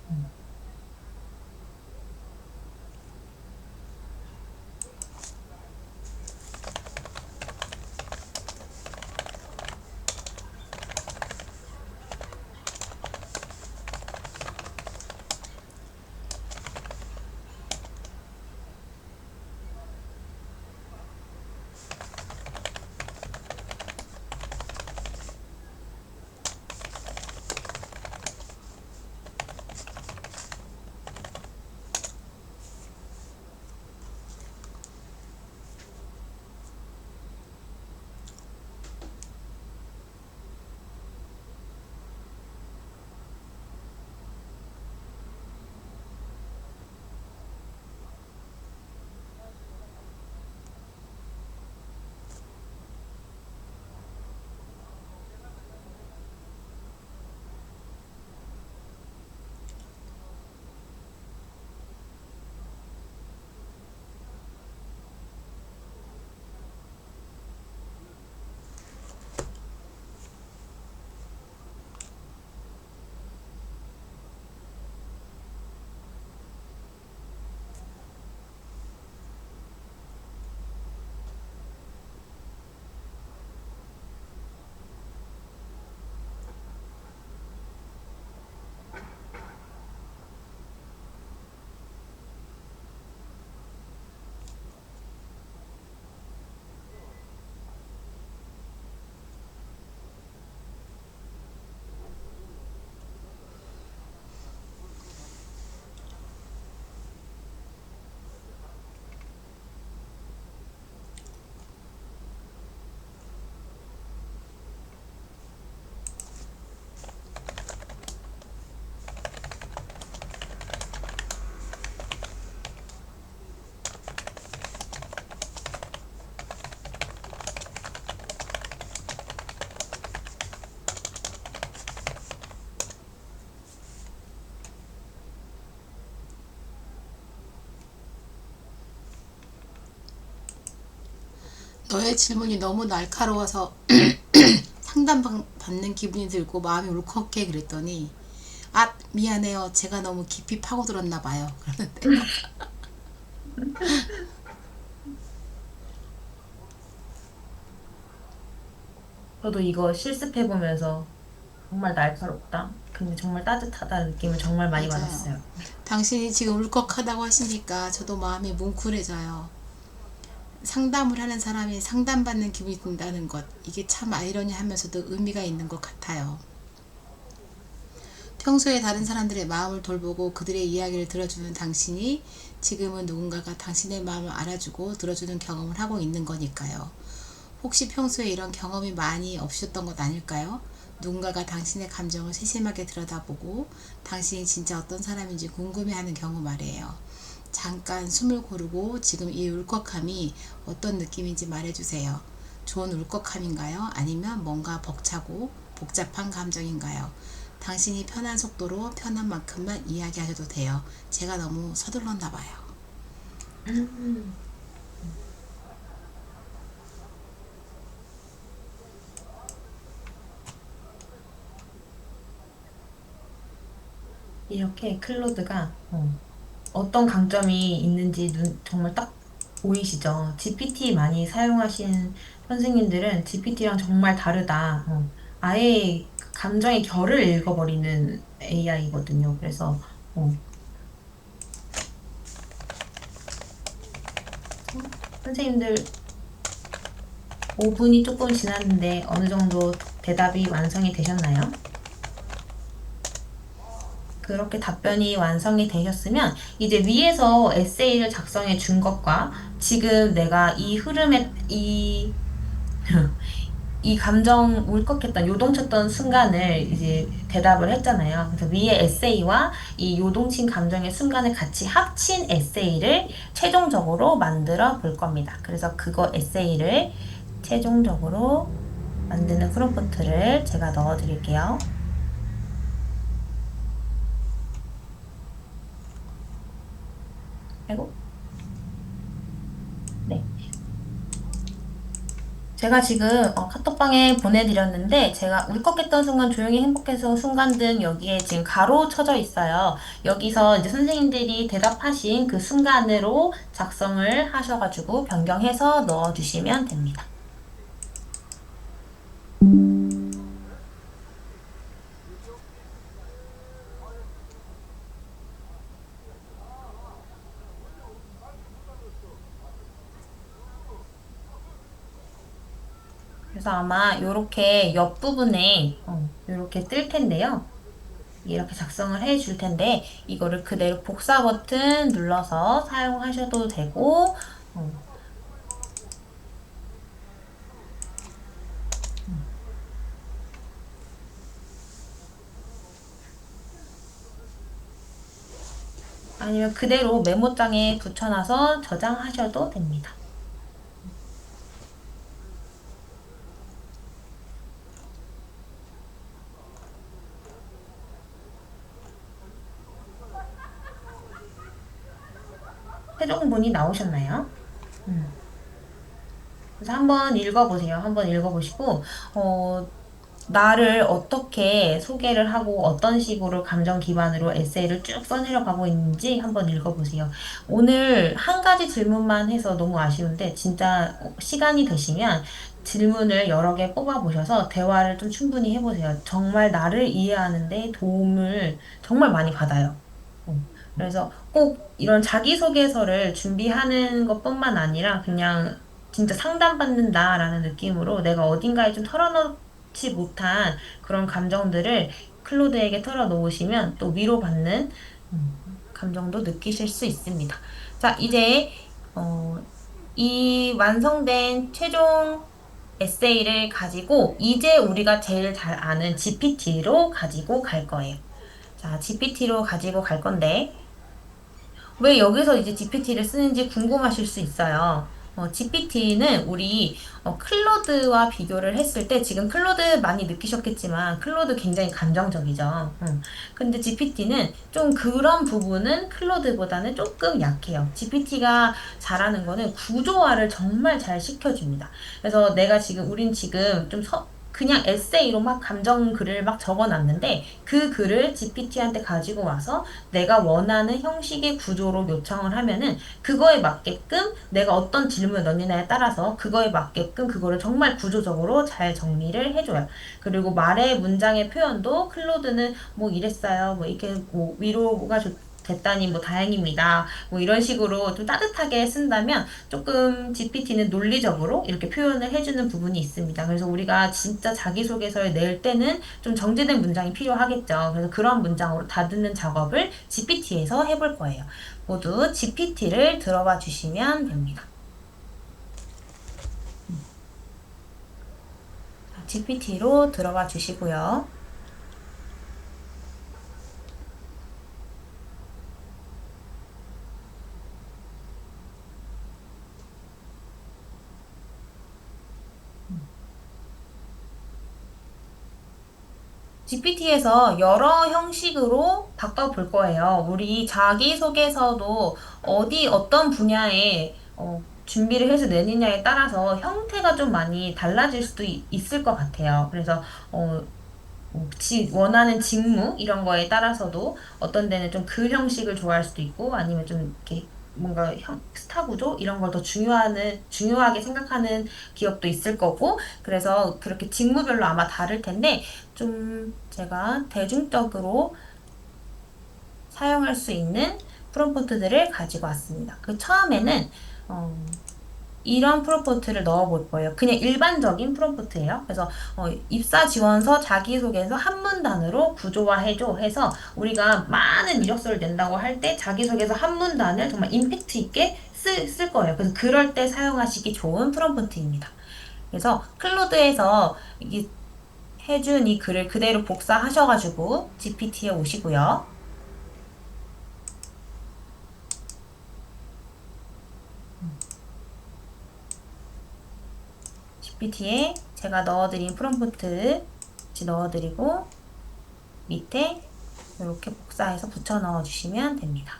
너의 질문이 너무 날카로워서 상담 받는 기분이 들고 마음이 울컥해 그랬더니 아 미안해요. 제가 너무 깊이 파고들었나 봐요. 그러는데 저도 이거 실습해보면서 정말 날카롭다. 근데 정말 따뜻하다는 느낌을 정말 많이 맞아요. 받았어요. 당신이 지금 울컥하다고 하시니까 저도 마음이 뭉클해져요. 상담을 하는 사람이 상담받는 기분이 든다는 것, 이게 참 아이러니하면서도 의미가 있는 것 같아요. 평소에 다른 사람들의 마음을 돌보고 그들의 이야기를 들어주는 당신이 지금은 누군가가 당신의 마음을 알아주고 들어주는 경험을 하고 있는 거니까요. 혹시 평소에 이런 경험이 많이 없으셨던 것 아닐까요? 누군가가 당신의 감정을 세심하게 들여다보고 당신이 진짜 어떤 사람인지 궁금해하는 경우 말이에요. 잠깐 숨을 고르고 지금 이 울컥함이 어떤 느낌인지 말해주세요. 좋은 울컥함인가요? 아니면 뭔가 벅차고 복잡한 감정인가요? 당신이 편한 속도로 편한 만큼만 이야기하셔도 돼요. 제가 너무 서둘렀나 봐요. 이렇게 클로드가 어떤 강점이 있는지 정말 딱 보이시죠? GPT 많이 사용하신 선생님들은 GPT랑 정말 다르다. 아예 그 감정의 결을 읽어버리는 AI거든요. 그래서 선생님들 5분이 조금 지났는데 어느 정도 대답이 완성이 되셨나요? 그렇게 답변이 완성이 되셨으면 이제 위에서 에세이를 작성해 준 것과 지금 내가 이 흐름에 이 감정 울컥했던 요동쳤던 순간을 이제 대답을 했잖아요. 그래서 위에 에세이와 이 요동친 감정의 순간을 같이 합친 에세이를 최종적으로 만들어 볼 겁니다. 그래서 그거 에세이를 최종적으로 만드는 프롬프트를 제가 넣어 드릴게요. 아이고. 네. 제가 지금 카톡방에 보내드렸는데 제가 울컥했던 순간 조용히 행복해서 순간 등 여기에 지금 가로 쳐져 있어요. 여기서 이제 선생님들이 대답하신 그 순간으로 작성을 하셔가지고 변경해서 넣어주시면 됩니다. 그래서 아마 이렇게 옆부분에 이렇게 뜰 텐데요. 이렇게 작성을 해 줄 텐데 이거를 그대로 복사 버튼 눌러서 사용하셔도 되고 아니면 그대로 메모장에 붙여놔서 저장하셔도 됩니다. 최종본이 나오셨나요? 그래서 한번 읽어보세요. 한번 읽어보시고, 나를 어떻게 소개를 하고 어떤 식으로 감정 기반으로 에세이를 쭉 써내려 가고 있는지 한번 읽어보세요. 오늘 한 가지 질문만 해서 너무 아쉬운데, 진짜 시간이 되시면 질문을 여러 개 뽑아보셔서 대화를 좀 충분히 해보세요. 정말 나를 이해하는데 도움을 정말 많이 받아요. 그래서 꼭 이런 자기소개서를 준비하는 것뿐만 아니라 그냥 진짜 상담받는다라는 느낌으로 내가 어딘가에 좀 털어놓지 못한 그런 감정들을 클로드에게 털어놓으시면 또 위로받는 감정도 느끼실 수 있습니다. 자, 이제 어, 이 완성된 최종 에세이를 가지고 이제 우리가 제일 잘 아는 GPT로 가지고 갈 거예요. 자, GPT로 가지고 갈 건데 왜 여기서 이제 GPT를 쓰는지 궁금하실 수 있어요. GPT는 우리 클로드와 비교를 했을 때 지금 클로드 많이 느끼셨겠지만 클로드 굉장히 감정적이죠. 근데 GPT는 좀 그런 부분은 클로드보다는 조금 약해요. GPT가 잘하는 거는 구조화를 정말 잘 시켜줍니다. 그래서 내가 지금 우린 지금 좀 그냥 에세이로 막 감정 글을 막 적어놨는데 그 글을 GPT한테 가지고 와서 내가 원하는 형식의 구조로 요청을 하면은 그거에 맞게끔 내가 어떤 질문을 넣느냐에 따라서 그거에 맞게끔 그거를 정말 구조적으로 잘 정리를 해줘요. 그리고 말의 문장의 표현도 클로드는 뭐 이랬어요. 뭐 이렇게 뭐 위로가 됐다니 뭐 다행입니다. 뭐 이런 식으로 좀 따뜻하게 쓴다면 조금 GPT는 논리적으로 이렇게 표현을 해주는 부분이 있습니다. 그래서 우리가 진짜 자기소개서를 낼 때는 좀 정제된 문장이 필요하겠죠. 그래서 그런 문장으로 다듬는 작업을 GPT에서 해볼 거예요. 모두 GPT를 들어봐 주시면 됩니다. GPT로 들어가 주시고요. GPT에서 여러 형식으로 바꿔볼 거예요. 우리 자기소개서도 어떤 분야에 준비를 해서 내느냐에 따라서 형태가 좀 많이 달라질 수도 있을 것 같아요. 그래서 원하는 직무 이런 거에 따라서도 어떤 데는 좀 글 형식을 좋아할 수도 있고 아니면 좀 이렇게 뭔가 스타 구조 이런 걸 더 중요하게 생각하는 기업도 있을 거고 그래서 그렇게 직무별로 아마 다를 텐데 좀 제가 대중적으로 사용할 수 있는 프롬프트들을 가지고 왔습니다. 그 처음에는 이런 프롬프트를 넣어볼 거예요. 그냥 일반적인 프롬프트예요. 그래서 입사 지원서 자기소개서 한 문단으로 구조화해줘 해서 우리가 많은 이력서를 낸다고 할 때 자기소개서 한 문단을 정말 임팩트 있게 쓸 거예요. 그래서 그럴 때 사용하시기 좋은 프롬프트입니다. 그래서 클로드에서 해준 이 글을 그대로 복사하셔가지고 GPT에 오시고요. GPT에 제가 넣어드린 프롬프트 넣어드리고 밑에 이렇게 복사해서 붙여 넣어주시면 됩니다.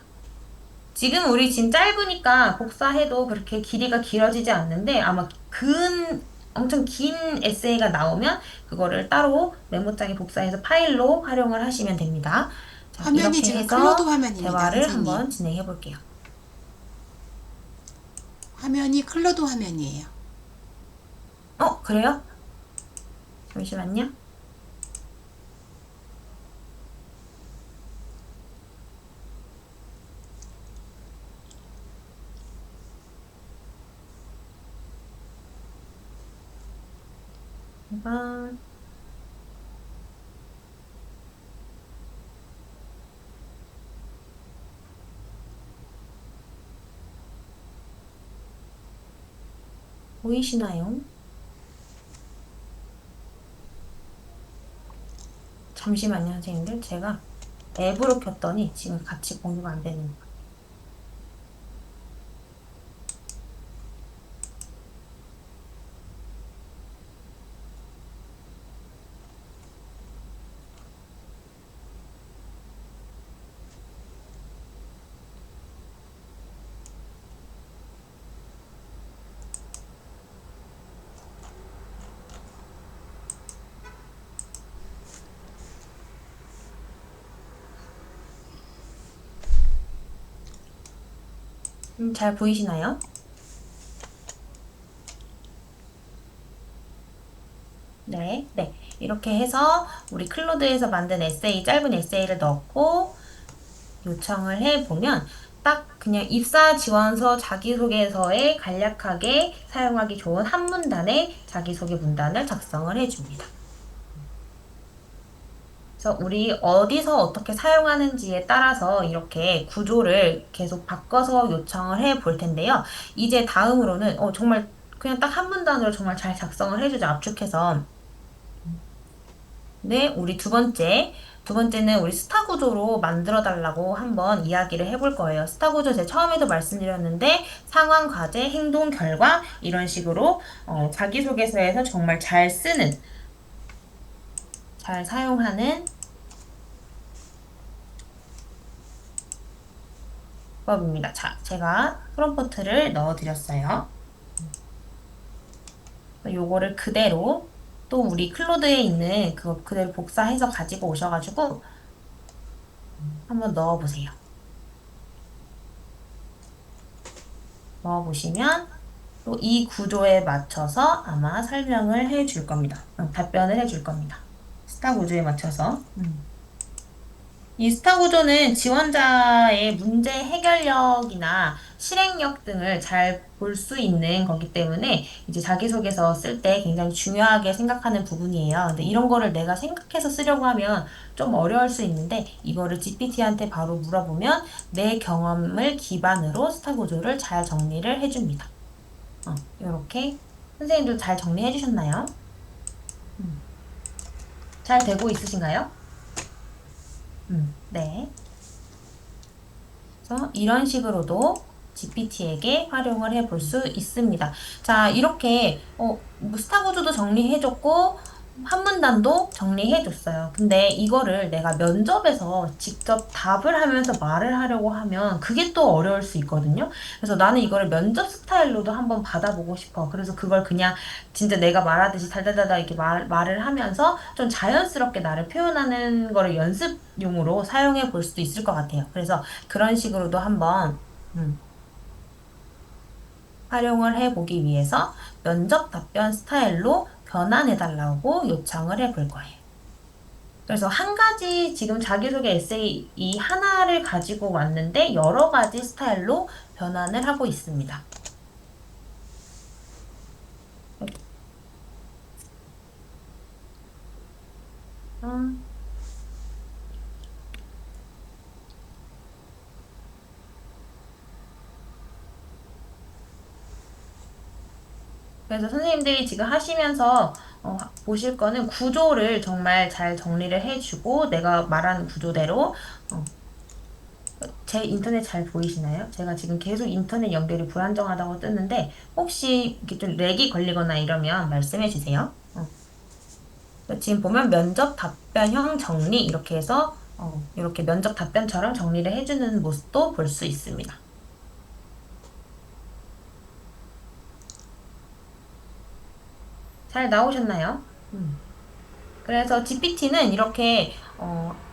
지금 우리 지금 짧으니까 복사해도 그렇게 길이가 길어지지 않는데 아마 엄청 긴 에세이가 나오면 그거를 따로 메모장에 복사해서 파일로 활용을 하시면 됩니다. 자, 화면이 이렇게 지금 해서 클로드 화면입니다, 대화를 선생님. 한번 진행해 볼게요. 화면이 클로드 화면이에요. 그래요? 잠시만요. 잠깐. 보이시나요? 잠시만요, 선생님들. 제가 앱으로 켰더니 지금 같이 공유가 안 되는 거예요. 잘 보이시나요? 네, 네. 이렇게 해서 우리 클로드에서 만든 짧은 에세이를 넣고 요청을 해보면 딱 그냥 입사 지원서 자기소개서에 간략하게 사용하기 좋은 한 문단의 자기소개 문단을 작성을 해줍니다. 그래서 우리 어디서 어떻게 사용하는지에 따라서 이렇게 구조를 계속 바꿔서 요청을 해 볼 텐데요. 이제 다음으로는 정말 그냥 딱 한 문단으로 정말 잘 작성을 해주죠. 압축해서. 네, 우리 두 번째는 우리 스타 구조로 만들어 달라고 한번 이야기를 해볼 거예요. 스타 구조 제가 처음에도 말씀드렸는데 상황, 과제, 행동, 결과 이런 식으로 자기소개서에서 정말 잘 사용하는 법입니다. 자, 제가 프롬프트를 넣어드렸어요. 요거를 그대로 또 우리 클로드에 있는 그거 그대로 복사해서 가지고 오셔가지고 한번 넣어보세요. 넣어보시면 또 이 구조에 맞춰서 아마 설명을 해줄 겁니다. 답변을 해줄 겁니다. 스타 구조에 맞춰서. 이 스타 구조는 지원자의 문제 해결력이나 실행력 등을 잘 볼 수 있는 거기 때문에 이제 자기소개서 쓸 때 굉장히 중요하게 생각하는 부분이에요. 근데 이런 거를 내가 생각해서 쓰려고 하면 좀 어려울 수 있는데 이거를 GPT한테 바로 물어보면 내 경험을 기반으로 스타 구조를 잘 정리를 해줍니다. 이렇게 선생님들 잘 정리해 주셨나요? 잘 되고 있으신가요? 네. 그래서 이런 식으로도 GPT에게 활용을 해볼 수 있습니다. 자, 이렇게 뭐 스타 구조도 정리해줬고 한 문단도 정리해 줬어요. 근데 이거를 내가 면접에서 직접 답을 하면서 말을 하려고 하면 그게 또 어려울 수 있거든요. 그래서 나는 이거를 면접 스타일로도 한번 받아보고 싶어. 그래서 그걸 그냥 진짜 내가 말하듯이 달달달달 이렇게 말을 하면서 좀 자연스럽게 나를 표현하는 거를 연습용으로 사용해 볼 수도 있을 것 같아요. 그래서 그런 식으로도 한번 활용을 해보기 위해서 면접 답변 스타일로 변환해달라고 요청을 해볼 거예요. 그래서 한 가지 지금 자기소개 에세이 이 하나를 가지고 왔는데 여러 가지 스타일로 변환을 하고 있습니다. 음. 그래서 선생님들이 지금 하시면서 보실 거는 구조를 정말 잘 정리를 해주고 내가 말하는 구조대로 제 인터넷 잘 보이시나요? 제가 지금 계속 인터넷 연결이 불안정하다고 뜨는데 혹시 이렇게 좀 렉이 걸리거나 이러면 말씀해 주세요. 지금 보면 면접 답변형 정리 이렇게 해서 이렇게 면접 답변처럼 정리를 해주는 모습도 볼 수 있습니다. 잘 나오셨나요? 그래서 GPT는 이렇게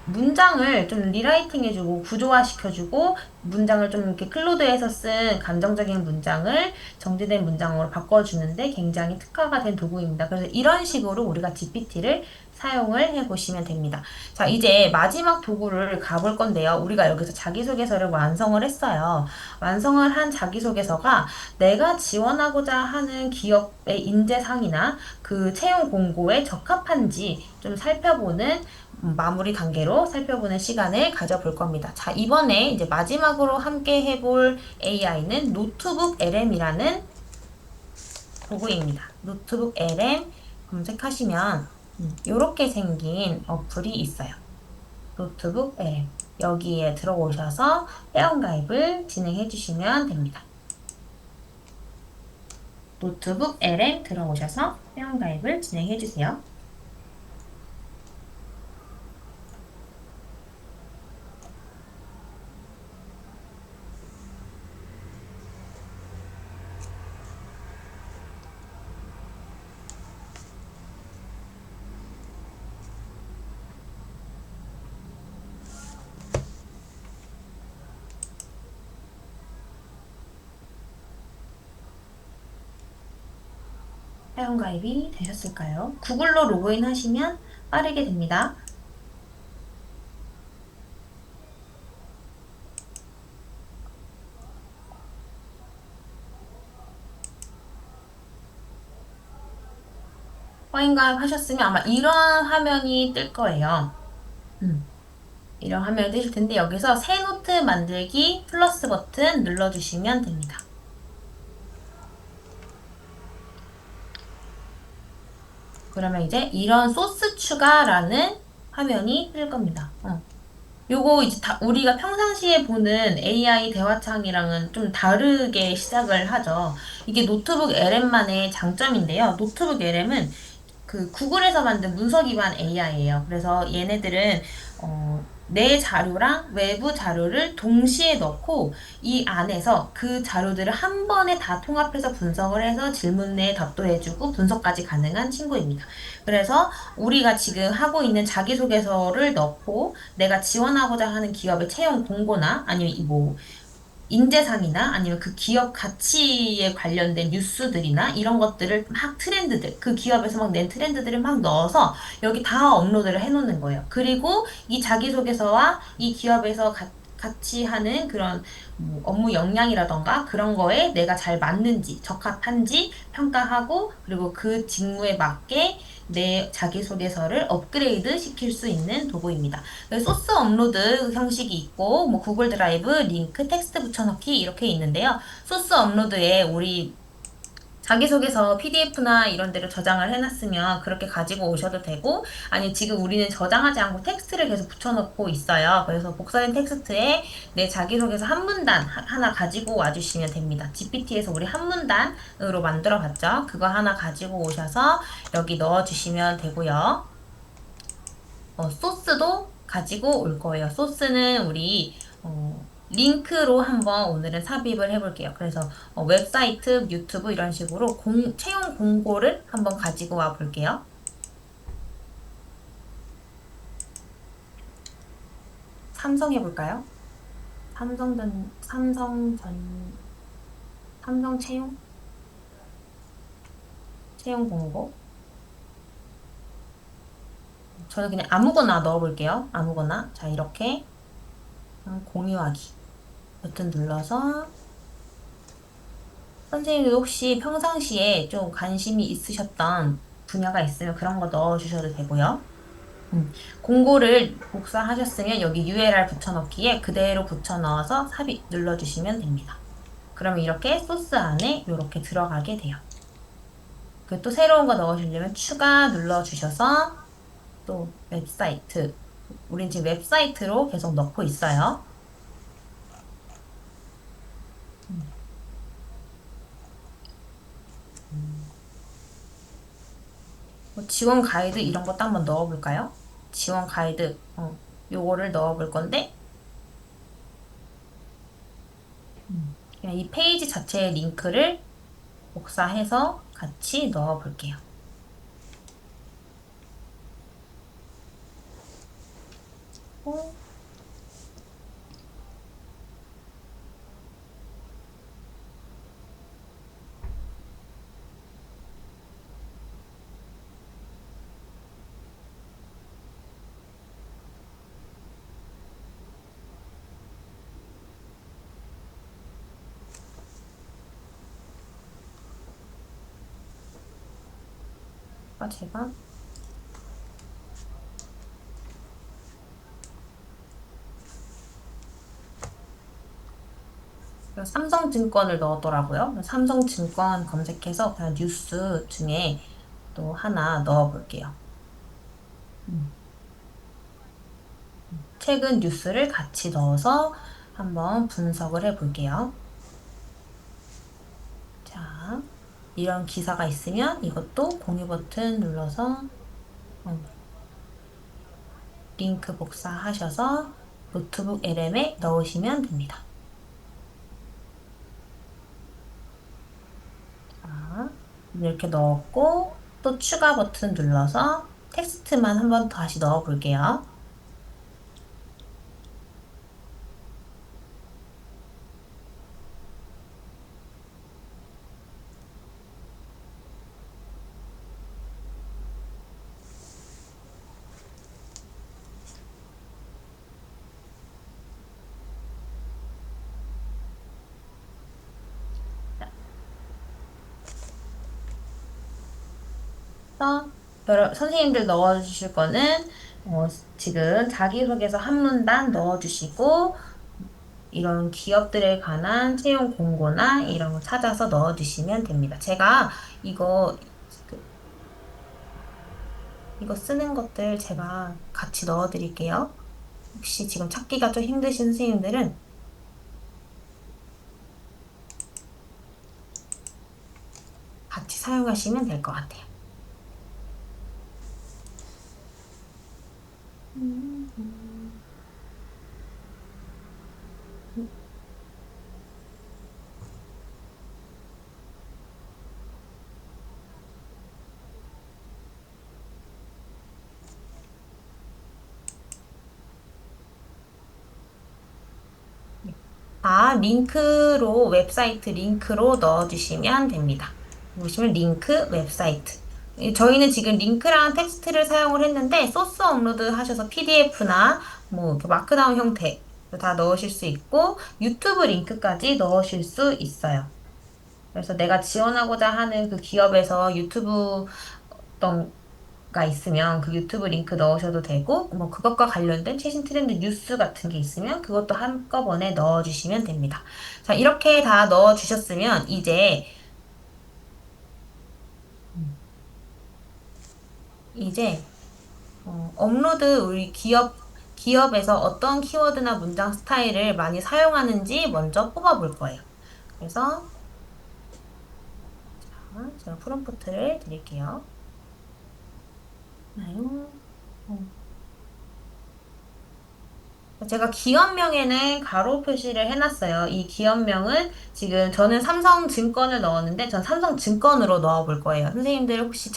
문장을 좀 리라이팅 해주고 구조화시켜주고 문장을 좀 이렇게 클로드에서 쓴 감정적인 문장을 정제된 문장으로 바꿔주는데 굉장히 특화가 된 도구입니다. 그래서 이런 식으로 우리가 GPT를 사용을 해보시면 됩니다. 자, 이제 마지막 도구를 가볼 건데요. 우리가 여기서 자기소개서를 완성을 했어요. 완성을 한 자기소개서가 내가 지원하고자 하는 기업의 인재상이나 그 채용 공고에 적합한지 좀 살펴보는 마무리 단계로 살펴보는 시간을 가져볼 겁니다. 자, 이번에 이제 마지막으로 함께 해볼 AI는 노트북 LM이라는 도구입니다. 노트북 LM 검색하시면 이렇게 생긴 어플이 있어요. 노트북 LM. 여기에 들어오셔서 회원가입을 진행해 주시면 됩니다. 노트북 LM 들어오셔서 회원가입을 진행해 주세요. 회원가입이 되셨을까요? 구글로 로그인 하시면 빠르게 됩니다. 회원가입 하셨으면 아마 이런 화면이 뜰 거예요. 이런 화면이 뜨실 텐데 여기서 새 노트 만들기 플러스 버튼 눌러주시면 됩니다. 그러면 이제 이런 소스 추가라는 화면이 뜰 겁니다. 요거 이제 우리가 평상시에 보는 AI 대화창이랑은 좀 다르게 시작을 하죠. 이게 노트북 LM만의 장점인데요. 노트북 LM은 그 구글에서 만든 문서 기반 AI예요. 그래서 얘네들은 내 자료랑 외부 자료를 동시에 넣고 이 안에서 그 자료들을 한 번에 다 통합해서 분석을 해서 질문에 답도 해주고 분석까지 가능한 친구입니다. 그래서 우리가 지금 하고 있는 자기소개서를 넣고 내가 지원하고자 하는 기업의 채용 공고나 아니면 뭐 인재상이나 아니면 그 기업 가치에 관련된 뉴스들이나 이런 것들을 막 트렌드들, 그 기업에서 막 낸 트렌드들을 막 넣어서 여기 다 업로드를 해놓는 거예요. 그리고 이 자기소개서와 이 기업에서 같이 하는 그런 뭐 업무 역량이라던가 그런 거에 내가 잘 맞는지, 적합한지 평가하고 그리고 그 직무에 맞게 내 자기소개서를 업그레이드 시킬 수 있는 도구입니다. 소스 업로드 형식이 있고 뭐 구글 드라이브, 링크, 텍스트 붙여넣기 이렇게 있는데요. 소스 업로드에 우리 자기소개서 PDF나 이런 데로 저장을 해놨으면 그렇게 가지고 오셔도 되고, 아니, 지금 우리는 저장하지 않고 텍스트를 계속 붙여놓고 있어요. 그래서 복사된 텍스트에 내 자기소개서 한 문단 하나 가지고 와주시면 됩니다. GPT에서 우리 한 문단으로 만들어 봤죠? 그거 하나 가지고 오셔서 여기 넣어주시면 되고요. 소스도 가지고 올 거예요. 소스는 우리 링크로 한번 오늘은 삽입을 해볼게요. 그래서 웹사이트, 유튜브 이런 식으로 채용 공고를 한번 가지고 와 볼게요. 삼성 해볼까요? 삼성 채용 공고. 저는 그냥 아무거나 넣어볼게요. 아무거나. 자, 이렇게 공유하기 버튼 눌러서 선생님도 혹시 평상시에 좀 관심이 있으셨던 분야가 있으면 그런 거 넣어주셔도 되고요. 공고를 복사하셨으면 여기 URL 붙여넣기에 그대로 붙여 넣어서 삽입 눌러주시면 됩니다. 그러면 이렇게 소스 안에 이렇게 들어가게 돼요. 그 또 새로운 거 넣으시려면 추가 눌러주셔서 또 웹사이트, 우린 지금 웹사이트로 계속 넣고 있어요. 지원 가이드 이런 것도 한번 넣어볼까요? 지원 가이드, 요거를 넣어볼 건데, 그냥 이 페이지 자체의 링크를 복사해서 같이 넣어볼게요. 제가 삼성증권을 넣었더라고요. 삼성증권 검색해서 그냥 뉴스 중에 또 하나 넣어볼게요. 최근 뉴스를 같이 넣어서 한번 분석을 해볼게요. 자, 이런 기사가 있으면 이것도 공유 버튼 눌러서 링크 복사하셔서 노트북 LM에 넣으시면 됩니다. 자, 이렇게 넣었고 또 추가 버튼 눌러서 텍스트만 한번 다시 넣어 볼게요. 선생님들 넣어주실 거는 지금 자기소개서 한 문단 넣어주시고 이런 기업들에 관한 채용 공고나 이런 거 찾아서 넣어주시면 됩니다. 제가 이거 쓰는 것들 제가 같이 넣어드릴게요. 혹시 지금 찾기가 좀 힘드신 선생님들은 같이 사용하시면 될 것 같아요. 링크로, 웹사이트 링크로 넣어주시면 됩니다. 보시면 링크, 웹사이트. 저희는 지금 링크랑 텍스트를 사용을 했는데, 소스 업로드 하셔서 PDF나 뭐 마크다운 형태 다 넣으실 수 있고, 유튜브 링크까지 넣으실 수 있어요. 그래서 내가 지원하고자 하는 그 기업에서 유튜브 가 있으면 그 유튜브 링크 넣으셔도 되고, 뭐 그것과 관련된 최신 트렌드 뉴스 같은 게 있으면 그것도 한꺼번에 넣어주시면 됩니다. 자, 이렇게 다 넣어주셨으면 이제 이제 업로드 우리 기업에서 어떤 키워드나 문장 스타일을 많이 사용하는지 먼저 뽑아볼 거예요. 그래서 제가 프롬프트를 드릴게요. 나요. 제가 기업명에는 가로 표시를 해놨어요. 이 기업명은 지금 저는 삼성증권을 넣었는데 전 삼성증권으로 넣어볼 거예요. 선생님들 혹시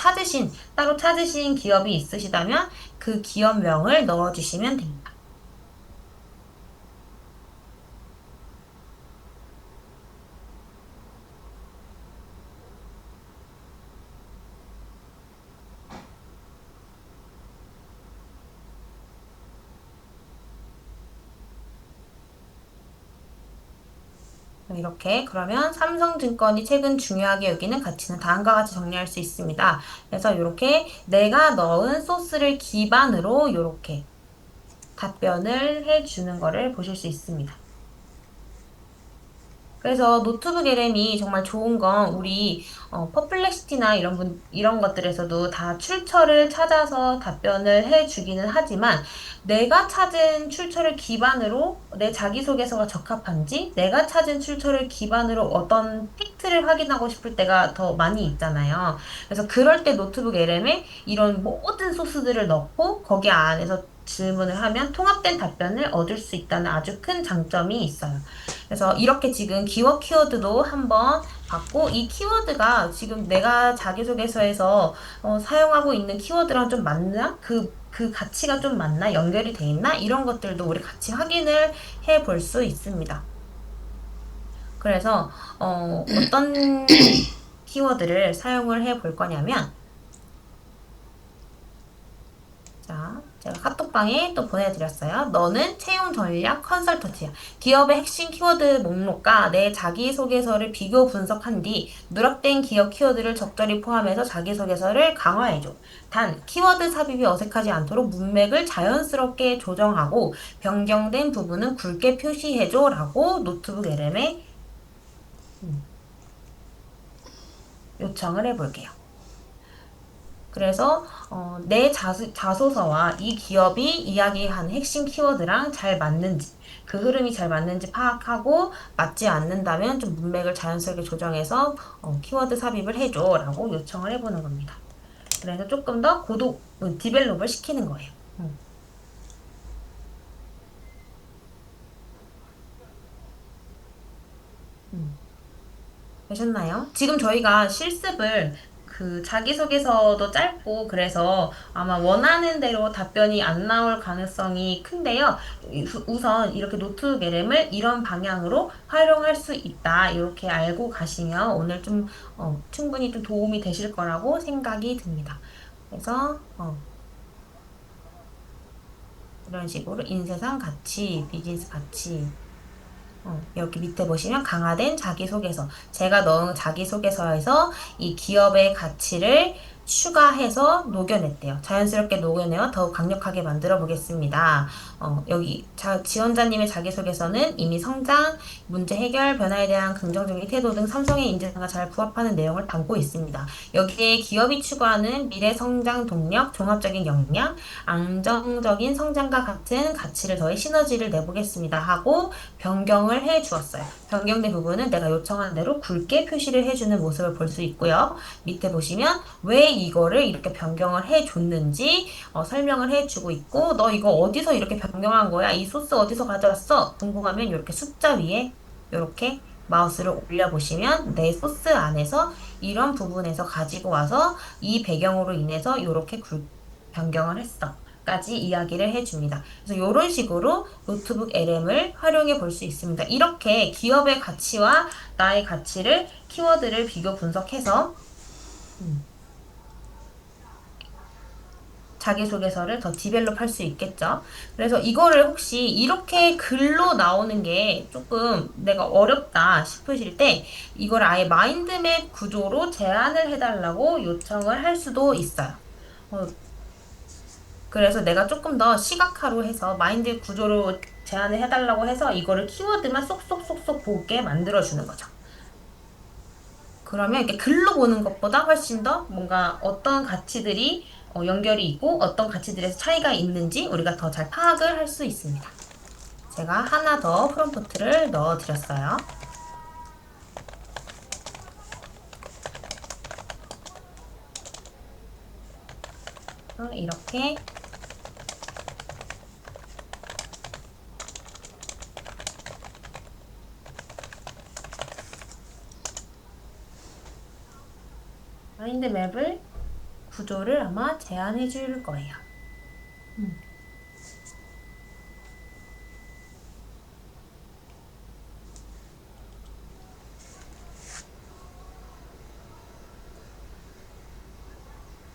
따로 찾으신 기업이 있으시다면 그 기업명을 넣어주시면 됩니다. 이렇게 그러면 삼성증권이 최근 중요하게 여기는 가치는 다음과 같이 정리할 수 있습니다. 그래서 이렇게 내가 넣은 소스를 기반으로 이렇게 답변을 해주는 거를 보실 수 있습니다. 그래서 노트북 LM이 정말 좋은 건 우리 퍼플렉시티나 이런 것들에서도 다 출처를 찾아서 답변을 해주기는 하지만 내가 찾은 출처를 기반으로 내 자기소개서가 적합한지 내가 찾은 출처를 기반으로 어떤 팩트를 확인하고 싶을 때가 더 많이 있잖아요. 그래서 그럴 때 노트북 LM에 이런 모든 소스들을 넣고 거기 안에서 질문을 하면 통합된 답변을 얻을 수 있다는 아주 큰 장점이 있어요. 그래서 이렇게 지금 키워드도 한번 봤고, 이 키워드가 지금 내가 자기소개서에서 사용하고 있는 키워드랑 좀 맞나? 그 가치가 좀 맞나? 연결이 돼 있나? 이런 것들도 우리 같이 확인을 해 볼 수 있습니다. 그래서 어떤 키워드를 사용을 해 볼 거냐면, 자, 제가 카톡방에 또 보내드렸어요. 너는 채용 전략 컨설턴트야. 기업의 핵심 키워드 목록과 내 자기소개서를 비교 분석한 뒤 누락된 기업 키워드를 적절히 포함해서 자기소개서를 강화해줘. 단, 키워드 삽입이 어색하지 않도록 문맥을 자연스럽게 조정하고 변경된 부분은 굵게 표시해줘 라고 노트북 LM에 요청을 해볼게요. 그래서 내 자소서와 이 기업이 이야기하는 핵심 키워드랑 잘 맞는지 그 흐름이 잘 맞는지 파악하고 맞지 않는다면 좀 문맥을 자연스럽게 조정해서 키워드 삽입을 해줘 라고 요청을 해보는 겁니다. 그래서 조금 더 디벨롭을 시키는 거예요. 되셨나요? 지금 저희가 실습을 자기소개서도 짧고 그래서 아마 원하는 대로 답변이 안 나올 가능성이 큰데요. 우선 이렇게 노트 LM을 이런 방향으로 활용할 수 있다. 이렇게 알고 가시면 오늘 좀 충분히 좀 도움이 되실 거라고 생각이 듭니다. 그래서 이런 식으로 인쇄상 가치, 비즈니스 가치 여기 밑에 보시면 강화된 자기소개서. 제가 넣은 자기소개서에서 이 기업의 가치를 추가해서 녹여냈대요. 자연스럽게 녹여내어 더욱 강력하게 만들어 보겠습니다. 여기 지원자님의 자기소개서는 이미 성장, 문제 해결, 변화에 대한 긍정적인 태도 등 삼성의 인재상과 잘 부합하는 내용을 담고 있습니다. 여기에 기업이 추구하는 미래 성장 동력, 종합적인 역량, 안정적인 성장과 같은 가치를 더해 시너지를 내보겠습니다 하고 변경을 해 주었어요. 변경된 부분은 내가 요청한 대로 굵게 표시를 해주는 모습을 볼 수 있고요. 밑에 보시면 왜 이거를 이렇게 변경을 해줬는지 설명을 해주고 있고 너 이거 어디서 이렇게 변경한 거야? 이 소스 어디서 가져왔어? 궁금하면 이렇게 숫자 위에 이렇게 마우스를 올려보시면 내 소스 안에서 이런 부분에서 가지고 와서 이 배경으로 인해서 이렇게 변경을 했어. 까지 이야기를 해줍니다. 그래서 이런 식으로 노트북 LM을 활용해 볼 수 있습니다. 이렇게 기업의 가치와 나의 가치를 키워드를 비교 분석해서 자기소개서를 더 디벨롭 할 수 있겠죠. 그래서 이거를 혹시 이렇게 글로 나오는 게 조금 내가 어렵다 싶으실 때 이걸 아예 마인드맵 구조로 제안을 해달라고 요청을 할 수도 있어요. 그래서 내가 조금 더 시각화로 해서 마인드 구조로 제안을 해달라고 해서 이거를 키워드만 쏙쏙쏙쏙 보게 만들어주는 거죠. 그러면 이렇게 글로 보는 것보다 훨씬 더 뭔가 어떤 가치들이 연결이 있고 어떤 가치들에서 차이가 있는지 우리가 더 잘 파악을 할 수 있습니다. 제가 하나 더 프롬프트를 넣어 드렸어요. 이렇게 마인드맵을 구조를 아마 제안해 줄 거예요.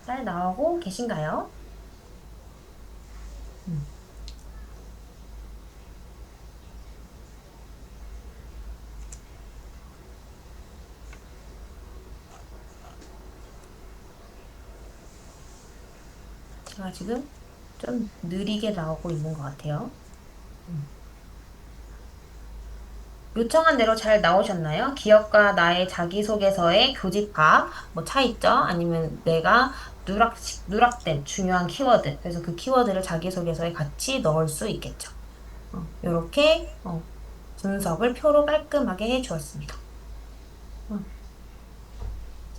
잘 나오고 계신가요? 제가 지금 좀 느리게 나오고 있는 것 같아요. 요청한 대로 잘 나오셨나요? 기업과 나의 자기소개서의 교집합, 뭐 차이점, 아니면 내가 누락된 중요한 키워드. 그래서 그 키워드를 자기소개서에 같이 넣을 수 있겠죠. 이렇게 분석을 표로 깔끔하게 해주었습니다.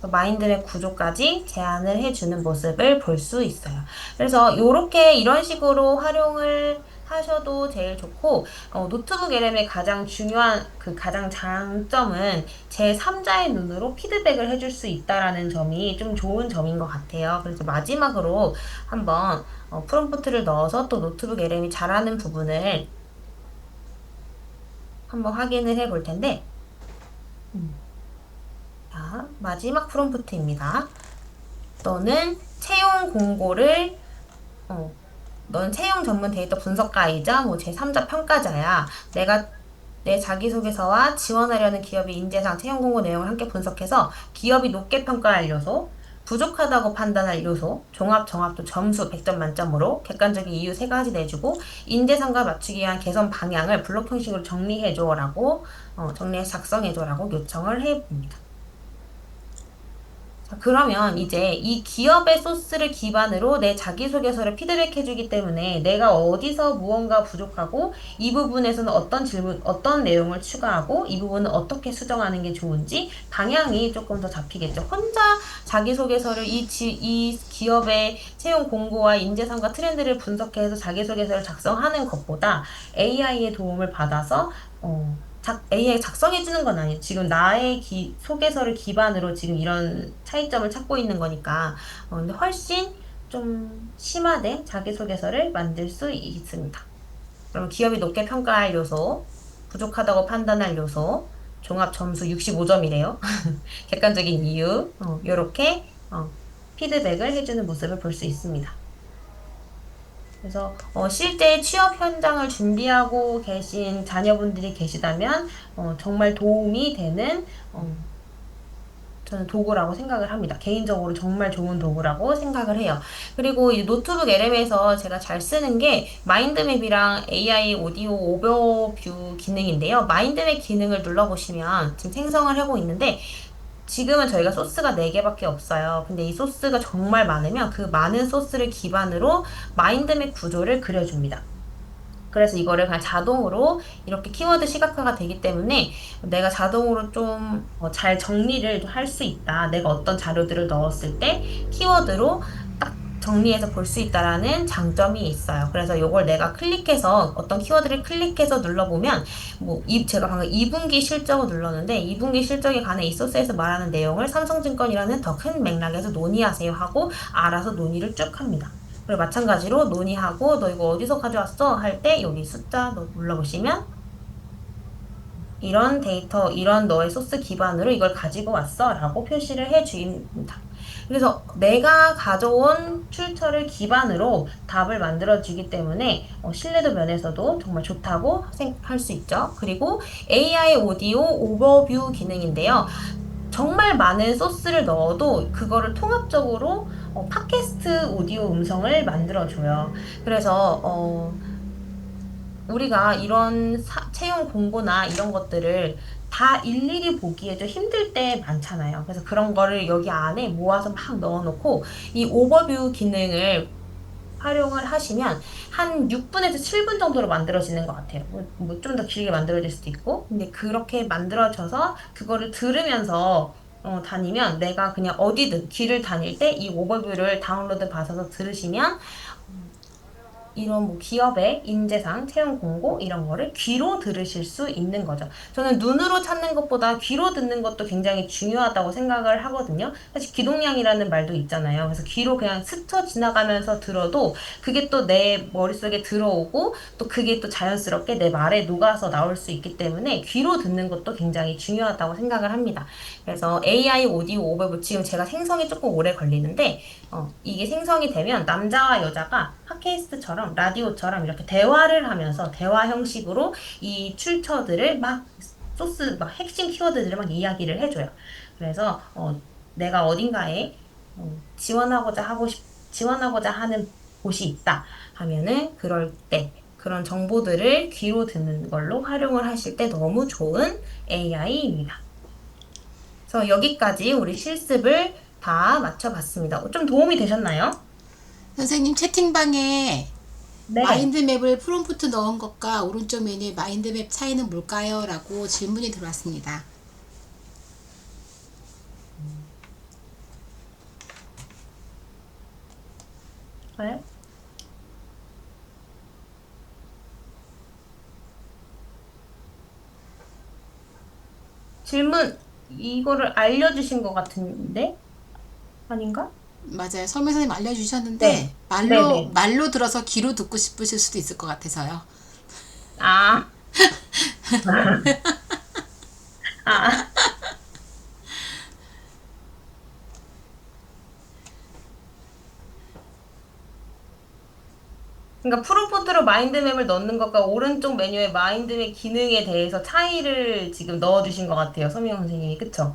마인드맵 구조까지 제안을 해주는 모습을 볼 수 있어요. 그래서 이런 식으로 활용을 하셔도 제일 좋고, 노트북 LM의 가장 중요한, 가장 장점은 제3자의 눈으로 피드백을 해줄 수 있다라는 점이 좀 좋은 점인 것 같아요. 그래서 마지막으로 한번 프롬프트를 넣어서 또 노트북 LM이 잘하는 부분을 한번 확인을 해 볼 텐데, 자, 마지막 프롬프트입니다. 너는 채용 공고를, 넌 채용 전문 데이터 분석가이자 뭐 제3자 평가자야. 내가 내 자기소개서와 지원하려는 기업의 인재상 채용 공고 내용을 함께 분석해서 기업이 높게 평가할 요소, 부족하다고 판단할 요소, 종합, 정합도 점수 100점 만점으로 객관적인 이유 3가지 내주고 인재상과 맞추기 위한 개선 방향을 블록 형식으로 정리해줘라고 정리해서 작성해줘라고 요청을 해봅니다. 자, 그러면 이제 이 기업의 소스를 기반으로 내 자기소개서를 피드백해주기 때문에 내가 어디서 무언가 부족하고 이 부분에서는 어떤 질문, 어떤 내용을 추가하고 이 부분은 어떻게 수정하는 게 좋은지 방향이 조금 더 잡히겠죠. 혼자 자기소개서를 이 기업의 채용 공고와 인재상과 트렌드를 분석해서 자기소개서를 작성하는 것보다 AI의 도움을 받아서 AI 작성해주는 건 아니에요. 지금 나의 소개서를 기반으로 지금 이런 차이점을 찾고 있는 거니까. 근데 훨씬 좀 심화된 자기소개서를 만들 수 있습니다. 그럼 기업이 높게 평가할 요소, 부족하다고 판단할 요소, 종합 점수 65점이래요. 객관적인 이유, 요렇게 피드백을 해주는 모습을 볼 수 있습니다. 그래서 실제 취업 현장을 준비하고 계신 자녀분들이 계시다면 정말 도움이 되는 저는 도구라고 생각을 합니다. 개인적으로 정말 좋은 도구라고 생각을 해요. 그리고 이 노트북 LM에서 제가 잘 쓰는 게 마인드맵이랑 AI 오디오 오버뷰 기능인데요. 마인드맵 기능을 눌러보시면 지금 생성을 하고 있는데 지금은 저희가 소스가 4개밖에 없어요. 근데 이 소스가 정말 많으면 그 많은 소스를 기반으로 마인드맵 구조를 그려줍니다. 그래서 이거를 그냥 자동으로 이렇게 키워드 시각화가 되기 때문에 내가 자동으로 좀 잘 정리를 할 수 있다. 내가 어떤 자료들을 넣었을 때 키워드로 딱 정리해서 볼 수 있다라는 장점이 있어요. 그래서 이걸 내가 클릭해서 어떤 키워드를 클릭해서 눌러보면 제가 방금 2분기 실적을 눌렀는데 2분기 실적에 관해 이 소스에서 말하는 내용을 삼성증권이라는 더 큰 맥락에서 논의하세요 하고 알아서 논의를 쭉 합니다. 그리고 마찬가지로 논의하고 너 이거 어디서 가져왔어? 할 때 여기 숫자 눌러보시면 이런 데이터, 이런 너의 소스 기반으로 이걸 가지고 왔어 라고 표시를 해줍니다. 그래서 내가 가져온 출처를 기반으로 답을 만들어주기 때문에 신뢰도 면에서도 정말 좋다고 할 수 있죠. 그리고 AI 오디오 오버뷰 기능인데요. 정말 많은 소스를 넣어도 그거를 통합적으로 팟캐스트 오디오 음성을 만들어줘요. 그래서 우리가 이런 채용 공고나 이런 것들을 다 일일이 보기에 좀 힘들 때 많잖아요. 그래서 그런 거를 여기 안에 모아서 막 넣어놓고 이 오버뷰 기능을 활용을 하시면 한 6분에서 7분 정도로 만들어지는 것 같아요. 뭐 좀 더 길게 만들어질 수도 있고. 근데 그렇게 만들어져서 그거를 들으면서 다니면 내가 그냥 어디든 길을 다닐 때 이 오버뷰를 다운로드 받아서 들으시면 이런 뭐 기업의 인재상, 채용 공고 이런 거를 귀로 들으실 수 있는 거죠. 저는 눈으로 찾는 것보다 귀로 듣는 것도 굉장히 중요하다고 생각을 하거든요. 사실 귀동량이라는 말도 있잖아요. 그래서 귀로 그냥 스쳐 지나가면서 들어도 그게 또 내 머릿속에 들어오고 또 그게 또 자연스럽게 내 말에 녹아서 나올 수 있기 때문에 귀로 듣는 것도 굉장히 중요하다고 생각을 합니다. 그래서 AI 오디오 오버뷰 지금 제가 생성이 조금 오래 걸리는데 이게 생성이 되면 남자와 여자가 팟캐스트처럼 라디오처럼 이렇게 대화를 하면서 대화 형식으로 이 출처들을 막 소스 막 핵심 키워드들을 막 이야기를 해줘요. 그래서 내가 어딘가에 지원하고자 하는 곳이 있다 하면은 그럴 때 그런 정보들을 귀로 듣는 걸로 활용을 하실 때 너무 좋은 AI입니다. 그래서 여기까지 우리 실습을 다 마쳐봤습니다. 좀 도움이 되셨나요? 선생님 채팅방에 네. 마인드맵을 프롬프트 넣은 것과 오른쪽 메뉴의 마인드맵 차이는 뭘까요? 라고 질문이 들어왔습니다. 네. 질문, 이거를 알려주신 것 같은데? 아닌가? 맞아요. 설명 선생님 알려주셨는데 네. 네네. 말로 들어서 귀로 듣고 싶으실 수도 있을 것 같아서요. 아, 아. 그러니까 프롬프트로 마인드맵을 넣는 것과 오른쪽 메뉴의 마인드맵 기능에 대해서 차이를 지금 넣어주신 것 같아요. 서미영 선생님이. 그쵸?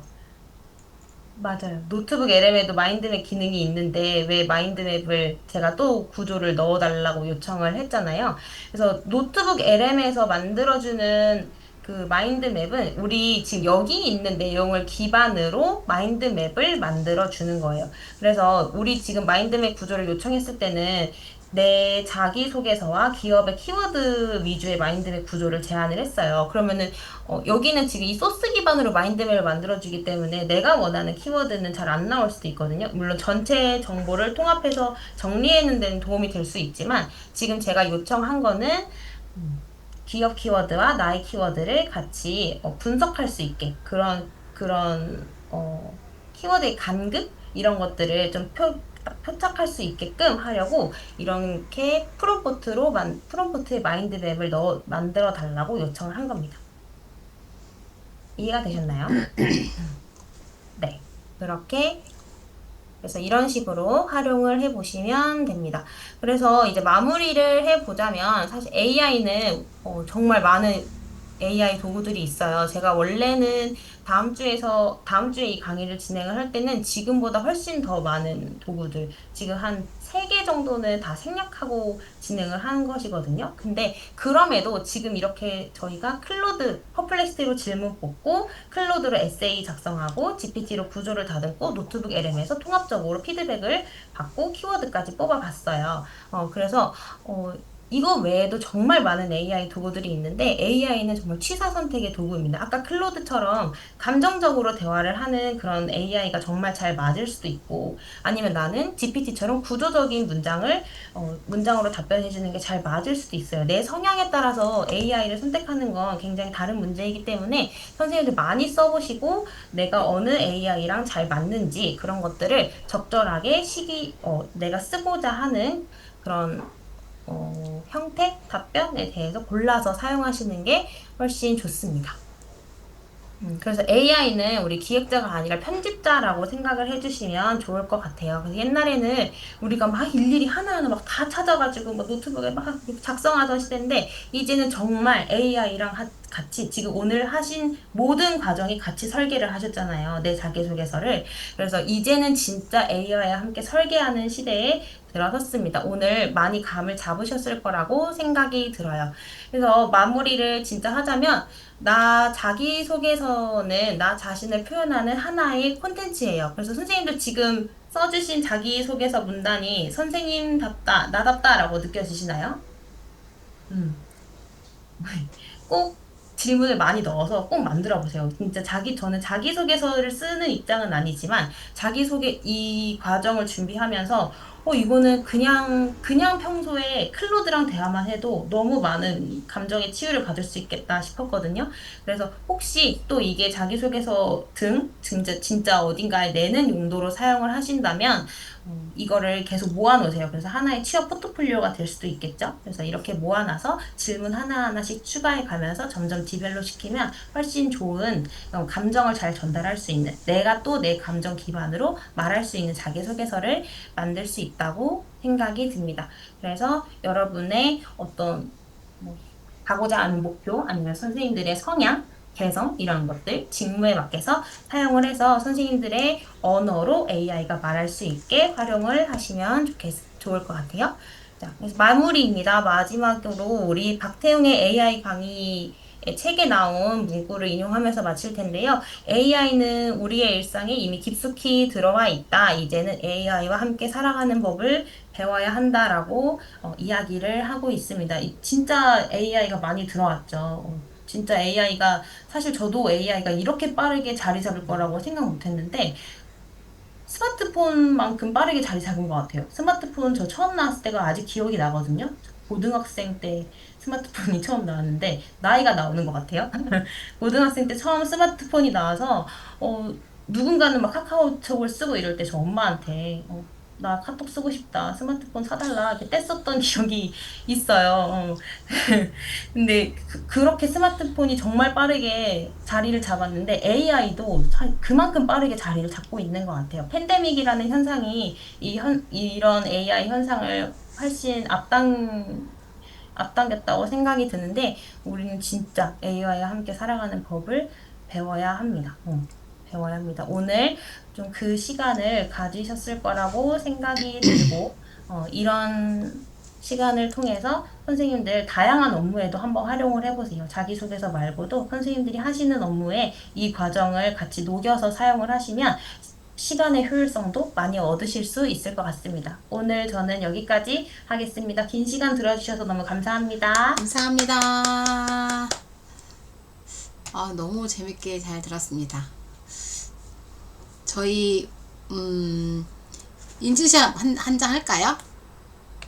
맞아요. 노트북 LM에도 마인드맵 기능이 있는데 왜 마인드맵을 제가 또 구조를 넣어달라고 요청을 했잖아요. 그래서 노트북 LM에서 만들어주는 그 마인드맵은 우리 지금 여기 있는 내용을 기반으로 마인드맵을 만들어주는 거예요. 그래서 우리 지금 마인드맵 구조를 요청했을 때는 내 자기소개서와 기업의 키워드 위주의 마인드맵 구조를 제안을 했어요. 그러면은 여기는 지금 이 소스 기반으로 마인드맵을 만들어주기 때문에 내가 원하는 키워드는 잘 안 나올 수도 있거든요. 물론 전체 정보를 통합해서 정리하는 데는 도움이 될 수 있지만 지금 제가 요청한 거는 기업 키워드와 나의 키워드를 같이 분석할 수 있게 그런 키워드의 간극 이런 것들을 좀 표착할 수 있게끔 하려고 이렇게 프롬프트의 마인드맵을 만들어 달라고 요청을 한 겁니다. 이해가 되셨나요? 네. 그렇게 그래서 이런 식으로 활용을 해보시면 됩니다. 그래서 이제 마무리를 해보자면 사실 AI는 정말 많은 AI 도구들이 있어요. 제가 원래는 다음 주에 이 강의를 진행을 할 때는 지금보다 훨씬 더 많은 도구들, 지금 한 3개 정도는 다 생략하고 진행을 한 것이거든요. 근데 그럼에도 지금 이렇게 저희가 퍼플렉스티로 질문 뽑고, 클로드로 에세이 작성하고, GPT로 구조를 다듬고, 노트북 LM에서 통합적으로 피드백을 받고, 키워드까지 뽑아봤어요. 그래서, 이거 외에도 정말 많은 AI 도구들이 있는데 AI는 정말 취사 선택의 도구입니다. 아까 클로드처럼 감정적으로 대화를 하는 그런 AI가 정말 잘 맞을 수도 있고 아니면 나는 GPT처럼 구조적인 문장으로 답변해 주는 게 잘 맞을 수도 있어요. 내 성향에 따라서 AI를 선택하는 건 굉장히 다른 문제이기 때문에 선생님들 많이 써보시고 내가 어느 AI랑 잘 맞는지 그런 것들을 적절하게 내가 쓰고자 하는 그런 형태, 답변에 대해서 골라서 사용하시는 게 훨씬 좋습니다. 그래서 AI는 우리 기획자가 아니라 편집자라고 생각을 해주시면 좋을 것 같아요. 그래서 옛날에는 우리가 막 일일이 하나하나 막 다 찾아가지고 막 노트북에 막 작성하던 시대인데, 이제는 정말 AI랑 같이 지금 오늘 하신 모든 과정이 같이 설계를 하셨잖아요. 내 자기소개서를. 그래서 이제는 진짜 AI와 함께 설계하는 시대에 들어섰습니다. 오늘 많이 감을 잡으셨을 거라고 생각이 들어요. 그래서 마무리를 진짜 하자면 나 자기소개서는 나 자신을 표현하는 하나의 콘텐츠예요. 그래서 선생님들 지금 써주신 자기소개서 문단이 선생님답다, 나답다라고 느껴지시나요? 음. 꼭 질문을 많이 넣어서 꼭 만들어 보세요. 진짜 저는 자기소개서를 쓰는 입장은 아니지만, 자기소개 이 과정을 준비하면서, 이거는 그냥 평소에 클로드랑 대화만 해도 너무 많은 감정의 치유를 받을 수 있겠다 싶었거든요. 그래서 혹시 또 이게 자기소개서 진짜 어딘가에 내는 용도로 사용을 하신다면, 이거를 계속 모아놓으세요. 그래서 하나의 취업 포트폴리오가 될 수도 있겠죠. 그래서 이렇게 모아놔서 질문 하나하나씩 추가해 가면서 점점 디벨롭 시키면 훨씬 좋은 감정을 잘 전달할 수 있는, 내가 또 내 감정 기반으로 말할 수 있는 자기소개서를 만들 수 있다고 생각이 듭니다. 그래서 여러분의 어떤 가고자 하는 목표 아니면 선생님들의 성향, 개성 이런 것들 직무에 맞게서 사용을 해서 선생님들의 언어로 AI가 말할 수 있게 활용을 하시면 좋을 것 같아요. 자, 그래서 마무리입니다. 마지막으로 우리 박태웅의 AI 강의 책에 나온 문구를 인용하면서 마칠 텐데요. AI는 우리의 일상에 이미 깊숙이 들어와 있다. 이제는 AI와 함께 살아가는 법을 배워야 한다라고 이야기를 하고 있습니다. 진짜 AI가 많이 들어왔죠. 진짜 AI가 사실 저도 AI가 이렇게 빠르게 자리 잡을 거라고 생각 못 했는데 스마트폰만큼 빠르게 자리 잡은 것 같아요. 스마트폰 저 처음 나왔을 때가 아직 기억이 나거든요. 고등학생 때 스마트폰이 처음 나왔는데 나이가 나오는 것 같아요. 고등학생 때 처음 스마트폰이 나와서 누군가는 막 카카오톡을 쓰고 이럴 때 저 엄마한테 나 카톡 쓰고 싶다. 스마트폰 사달라. 이렇게 뗐었던 기억이 있어요. 근데 그렇게 스마트폰이 정말 빠르게 자리를 잡았는데 AI도 그만큼 빠르게 자리를 잡고 있는 것 같아요. 팬데믹이라는 현상이 이런 AI 현상을 훨씬 앞당겼다고 생각이 드는데 우리는 진짜 AI와 함께 살아가는 법을 배워야 합니다. 배워야 합니다. 오늘 좀 그 시간을 가지셨을 거라고 생각이 들고 이런 시간을 통해서 선생님들 다양한 업무에도 한번 활용을 해보세요. 자기소개서 말고도 선생님들이 하시는 업무에 이 과정을 같이 녹여서 사용을 하시면 시간의 효율성도 많이 얻으실 수 있을 것 같습니다. 오늘 저는 여기까지 하겠습니다. 긴 시간 들어주셔서 너무 감사합니다. 감사합니다. 너무 재밌게 잘 들었습니다. 저희 인증샷 한 장 할까요?